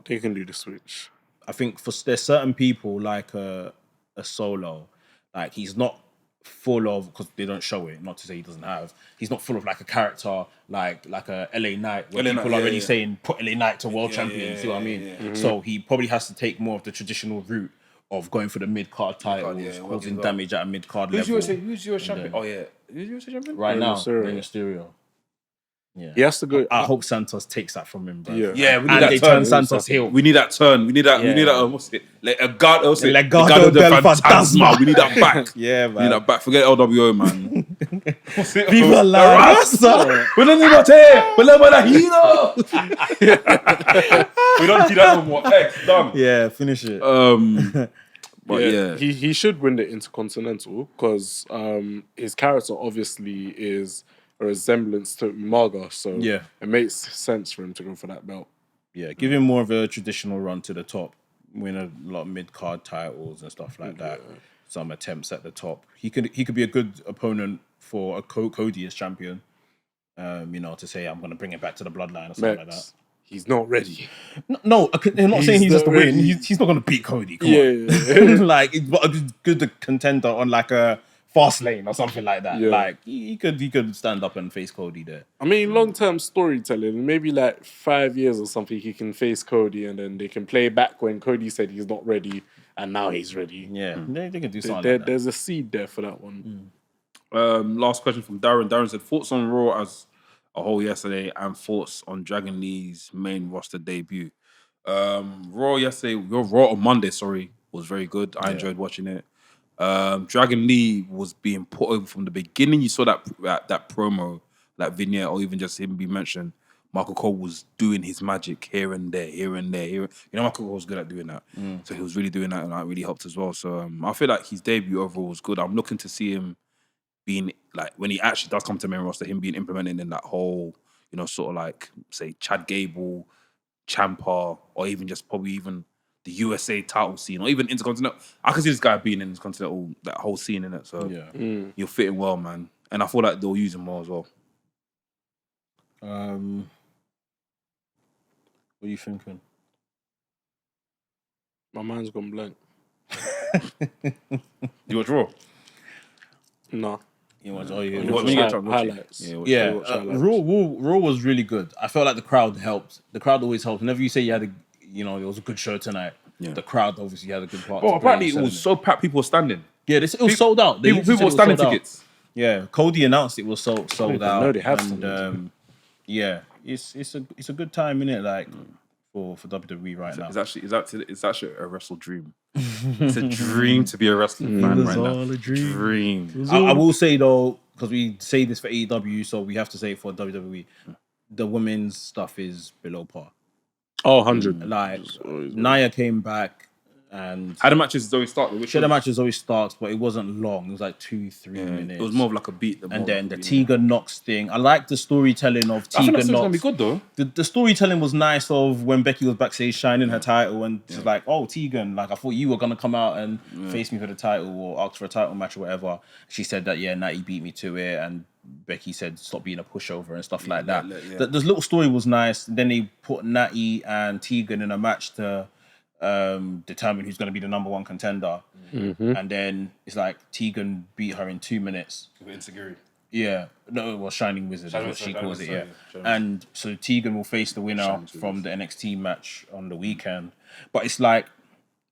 They can do the switch. I think there's certain people like a Solo, like he's not full of, because they don't show it, not to say he doesn't have, he's not full of like a character like a LA Knight, where people are already saying put LA Knight to world champion, you see what I mean? So he probably has to take more of the traditional route of going for the mid-card titles, causing damage at a mid-card level. Who's your champion? Who's your champion? Right now, Rey Mysterio. Yeah. He has to go. I hope Santos takes that from him, bro. Yeah, we need and that they turn. turn Santos heel. We need that turn. We need that. What's it? Like a guard. Legado del Fantasma. We need that back. Yeah, man. We need that back. Forget LWO, man. Viva la raza. We don't need We don't need that no more. X done. Yeah, finish it. But yeah. He should win the Intercontinental because his character obviously is a resemblance to Umaga, so it makes sense for him to go for that belt. Yeah, give him more of a traditional run to the top, win a lot of mid-card titles and stuff like that. Some attempts at the top. He could be a good opponent for a Cody as champion. To say I'm going to bring it back to the bloodline or something like that. He's not ready. No, I'm not saying he's just a win. He's not going to beat Cody. Come on. Like, but a good contender on like a fast lane or something like that. Yeah. Like he could stand up and face Cody there. I mean, long-term storytelling, maybe like 5 years or something, he can face Cody and then they can play back when Cody said he's not ready and now he's ready. Yeah, they can do something like that. There's a seed there for that one. Last question from Darren. Darren said, thoughts on Raw as a whole yesterday and thoughts on Dragon Lee's main roster debut. Raw yesterday, Raw on Monday, was very good. I enjoyed watching it. Dragon Lee was being put over from the beginning. You saw that promo, that vignette, or even just him being mentioned. Michael Cole was doing his magic here and there. Michael Cole was good at doing that. So he was really doing that, and that really helped as well. So I feel like his debut overall was good. I'm looking to see him being, like, when he actually does come to main roster, him being implemented in that whole, sort of like, say, Chad Gable, Ciampa, or even just probably even the USA title scene, or even Intercontinental. I can see this guy being in Intercontinental, that whole scene in it. So you're fitting well, man. And I feel like they'll use him more as well. What are you thinking? My mind's gone blank. You watch Raw? No. You watch highlights. Raw was really good. I felt like the crowd helped. The crowd always helps. Whenever you say you had it was a good show tonight. Yeah. The crowd obviously had a good part. Well, apparently it was so packed, people were standing. Yeah, it was sold out. People were standing tickets. Yeah, Cody announced it was sold out. No, they have some. Yeah, it's a good time, innit? Like for WWE right now. It's actually a wrestle dream. It's a dream to be a wrestling fan right now. A dream. I I will say though, because we say this for AEW, so we have to say it for WWE. The women's stuff is below par. Oh, 100. Like Nia came back. And How the matches always start? the matches always starts, but it wasn't long. It was like 2-3 minutes. It was more of like a beat. And then the Tegan Knox thing. I like the storytelling of I think Tegan that's Knox. gonna be good though. The storytelling was nice of when Becky was backstage shining her title, and she's like, "Oh, Tegan, like I thought you were gonna come out and face me for the title or ask for a title match or whatever." She said that Natty beat me to it, and Becky said stop being a pushover and stuff like that. The little story was nice. Then they put Natty and Tegan in a match to determine who's going to be the number one contender, and then it's like Tegan beat her in 2 minutes. Insecurity. Yeah, no, it was Shining Wizard, is what she calls it. Yeah, and so Tegan will face the winner from the NXT match on the weekend. But it's like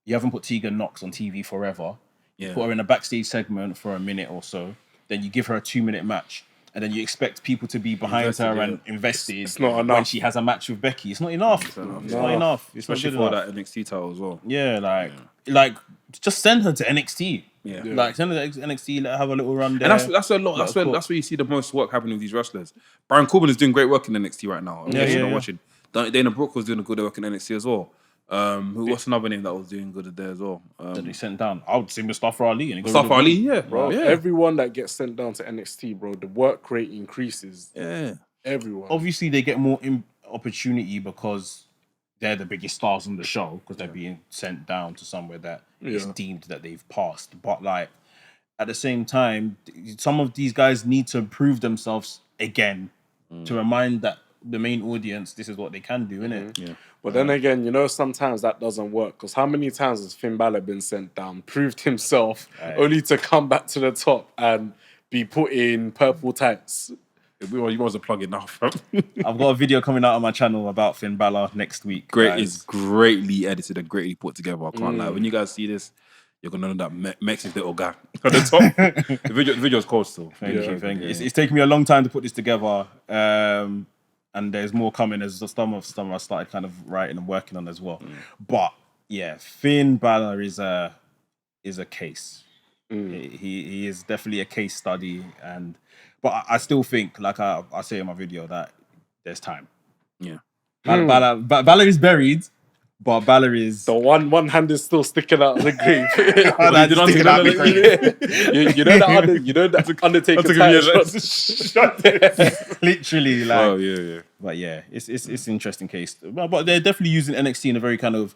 you haven't put Tegan Knox on TV forever. You put her in a backstage segment for a minute or so. Then you give her a 2-minute match. And then you expect people to be behind her and invested. It's not enough. When she has a match with Becky. It's not enough. It's not enough. It's especially not for good that NXT title as well. Yeah, like just send her to NXT. Yeah. Like send her to NXT. Let her have a little run there. And that's a lot. That's where you see the most work happening with these wrestlers. Baron Corbin is doing great work in NXT right now. I'm watching. Dana Brooke was doing a good work in NXT as well. What's another name that was doing good there as well? That they sent down. I would say Mustafa Ali. Mustafa Ali, yeah, bro. Yeah. Everyone that gets sent down to NXT, bro, the work rate increases. Yeah, everyone. Obviously, they get more opportunity because they're the biggest stars on the show because they're being sent down to somewhere that is deemed that they've passed. But like at the same time, some of these guys need to prove themselves again to remind that the main audience this is what they can do, innit? Yeah. But then again, you know, sometimes that doesn't work because how many times has Finn Balor been sent down, proved himself, only to come back to the top and be put in purple tights? You wasn't plugging enough. I've got a video coming out on my channel about Finn Balor next week. It's greatly edited and greatly put together. I can't lie. When you guys see this, you're gonna know that Mexican little guy at the top. the video's cold still. Thank you. It's taken me a long time to put this together. And there's more coming. There's some of I started kind of writing and working on as well. But yeah, Finn Balor is a case. He is definitely a case study. But I still think, like I say in my video, that there's time. Yeah. Balor is buried, but Balor is... The one hand is still sticking out of the grave. You know that Undertaker time. Literally, like... Oh, yeah. But yeah, it's an interesting case. But they're definitely using NXT in a very kind of,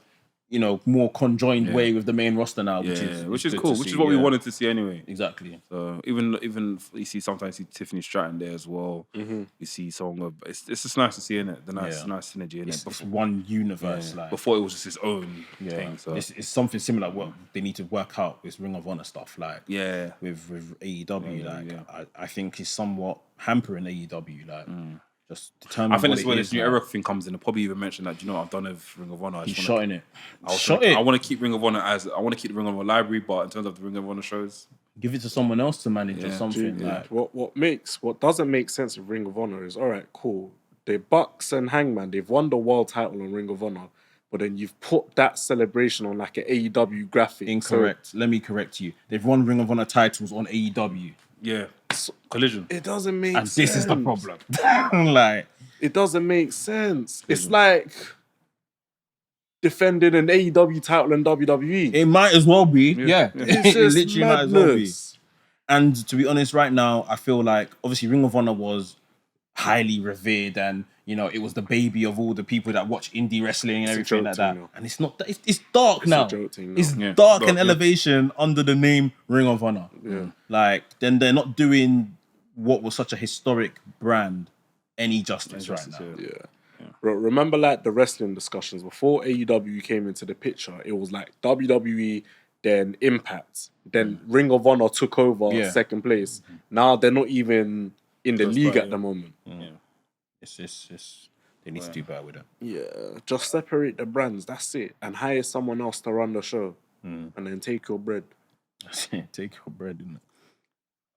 you know, more conjoined way with the main roster now, which is cool, which is what we wanted to see anyway. Exactly. So even you see sometimes Tiffany Stratton there as well. You see someone. It's just nice to see, innit? The nice synergy in it. It's one universe. Like before it was just its own thing. So it's something similar. What they need to work out with Ring of Honor stuff, like with AEW. I think is somewhat hampering AEW. Like just determine. I think that's where this new era thing comes in. I'll probably even mention that. You know what I've done with Ring of Honor. He's shotting it. I want to keep Ring of Honor I want to keep the Ring of Honor library, but in terms of the Ring of Honor shows, give it to someone else to manage or something. Like What doesn't make sense with Ring of Honor is, all right, cool. The Bucks and Hangman, they've won the world title on Ring of Honor, but then you've put that celebration on like an AEW graphic. Incorrect. So, let me correct you. They've won Ring of Honor titles on AEW. Yeah. Collision. It doesn't make sense. And this is the problem. Like, it doesn't make sense. It's like defending an AEW title in WWE. It might as well be. Yeah. It's just literally might as well be. And to be honest, right now, I feel like obviously Ring of Honor was highly revered, and you know it was the baby of all the people that watch indie wrestling and everything like that. And it's not. It's dark now. It's dark and elevation under the name Ring of Honor. Yeah. Like then they're not doing what was such a historic brand any justice right now. Yeah. Remember like the wrestling discussions before AEW came into the picture? It was like WWE, then Impact, then Ring of Honor took over second place. Now they're not even in the league at the moment. It's they need to do better with it. Yeah, just separate the brands. That's it, and hire someone else to run the show, and then take your bread. Take your bread, innit?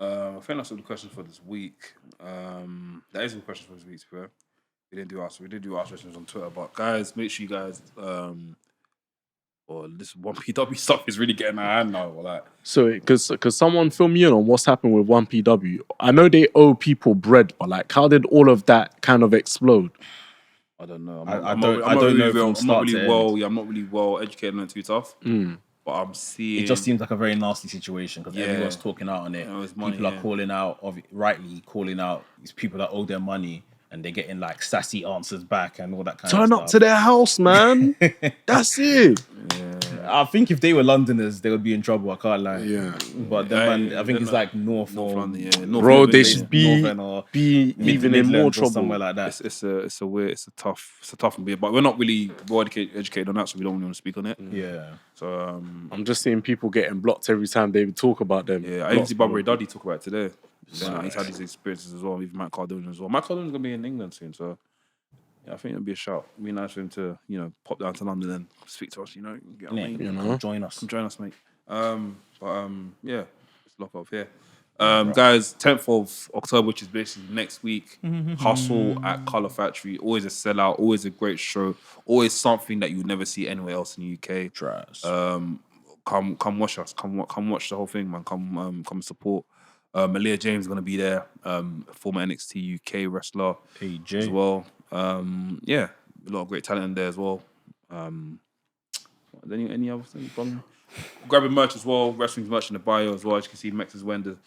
I think that's all the questions for this week. That is all the questions for this week, to be fair. We did do our questions on Twitter, but guys, make sure you guys this 1PW stuff is really getting out of hand now. Like, so, because someone fill me in on what's happened with 1PW. I know they owe people bread, but like, how did all of that kind of explode? I don't know. I don't know from start to end. I'm not really well educated on it, too tough. But I'm seeing. It just seems like a very nasty situation because everyone's talking out on it. People are calling out, rightly calling out these people that owe their money, and they're getting like sassy answers back and all that kind of stuff. Turn up to their house, man. That's it. I think if they were Londoners, they would be in trouble. I can't lie. Yeah. But then I think it's like North London. Yeah, bro, they should be even in more or trouble somewhere like that. It's a tough one. But we're not really well educated on that, so we don't really want to speak on it. Yeah. So I'm just seeing people getting blocked every time they talk about them. Yeah, I even see Barbara Dudley talk about it today. Yeah, he's had these experiences as well, even Matt Cardona as well. Matt Cardona's gonna be in England soon, so yeah, I think it'd be a shout. It'd be nice for him to, pop down to London and speak to us, Get what I mean? Come join us. Come join us, mate. Yeah, let's lock up here. Guys, 10th of October, which is basically next week. Hustle at Colour Factory. Always a sellout, always a great show, always something that you would never see anywhere else in the UK. Trash. Come watch us. Come watch the whole thing, man. Come support. Malia James is gonna be there. Former NXT UK wrestler PJ as well. Yeah, a lot of great talent in there as well. Any other thing? Grabbing merch as well. Wrestling's merch in the bio as well. As you can see, Mex is wearing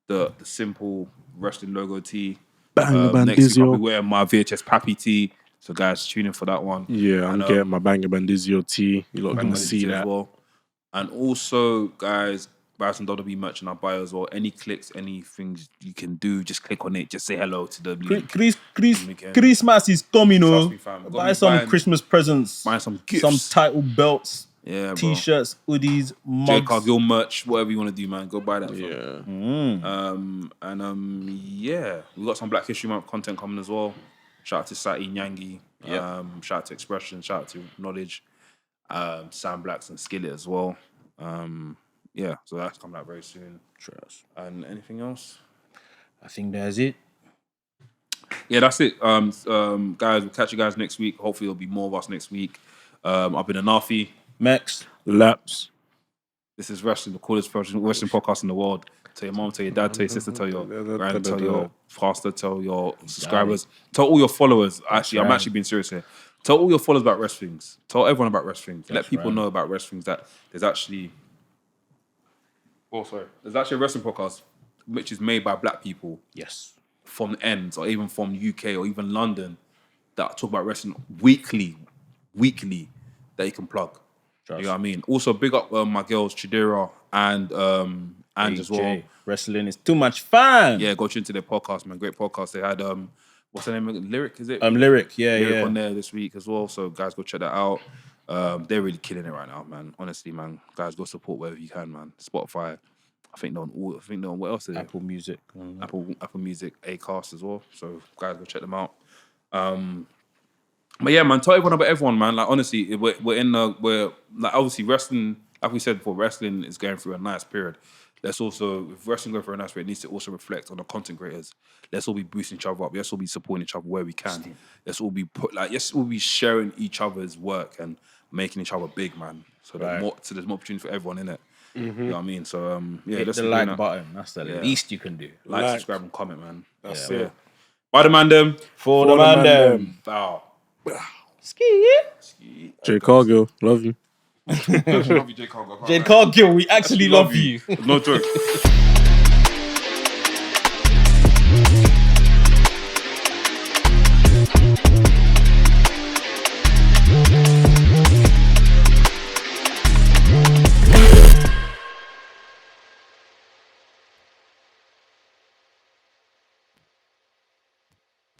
the simple wrestling logo tee. Next week I'll be wearing my VHS Pappy tee. So guys, tune in for that one. Yeah, I'm getting my Banger Bandizio tee. You're not gonna see that as well. And also, guys, buy some WWE merch in our bio as well. Any clicks, any things you can do, just click on it. Just say hello to the Christmas is coming, Trust me, fam. Buy some Christmas presents. Buy some gifts. Some title belts. Yeah, T-shirts, hoodies, mugs. Jade Cargill merch, whatever you want to do, man. Go buy that. Yeah. We got some Black History Month content coming as well. Shout out to Sati Nyangi. Shout out to Expression. Shout out to Knowledge. Sam Blacks and Skillet as well. So that's coming out very soon. Trust. And anything else? I think that's it. Yeah, that's it. Guys, we'll catch you guys next week. Hopefully there'll be more of us next week. I've been Anafi. Max. Laps. This is Wrestling, the coolest wrestling podcast in the world. Tell your mom, tell your dad, tell your sister, tell your grand, tell your pastor, tell your subscribers, tell all your followers. Actually, I'm actually being serious here. Tell all your followers about Wrestlings. Tell everyone about Wrestlings. Let people know about Wrestlings, that there's actually... There's actually a wrestling podcast which is made by black people. Yes. From the ends, or even from UK, or even London, that talk about wrestling weekly, that you can plug. You know what I mean? Also, big up my girls, Chidera and Ange as well. Wrestling is too much fun. Yeah, go tune to their podcast, man. Great podcast. They had, what's her name? Lyric, is it? Lyric, Lyric on there this week as well. So, guys, go check that out. They're really killing it right now, man. Honestly, man. Guys, go support wherever you can, man. Spotify. I think they're on what else is it? Apple Music. Apple Music, Acast as well. So, guys, go check them out. But yeah, man, tell everyone about everyone, man. Like, honestly, we're obviously wrestling, like we said before, wrestling is going through a nice period. Let's also, if wrestling going through a nice period, it needs to also reflect on the content creators. Let's all be boosting each other up. Let's all be supporting each other where we can. Let's all be sharing each other's work and making each other big, man. So there's more opportunity for everyone in it. You know what I mean? So hit the like button. That's the least you can do. Like, subscribe, and comment, man. That's it. By the Mandem. For the Mandem. Bow. Ski. Jade Cargill, love you. Love you, Jade Cargill. Jade Cargill, we actually love you. No joke.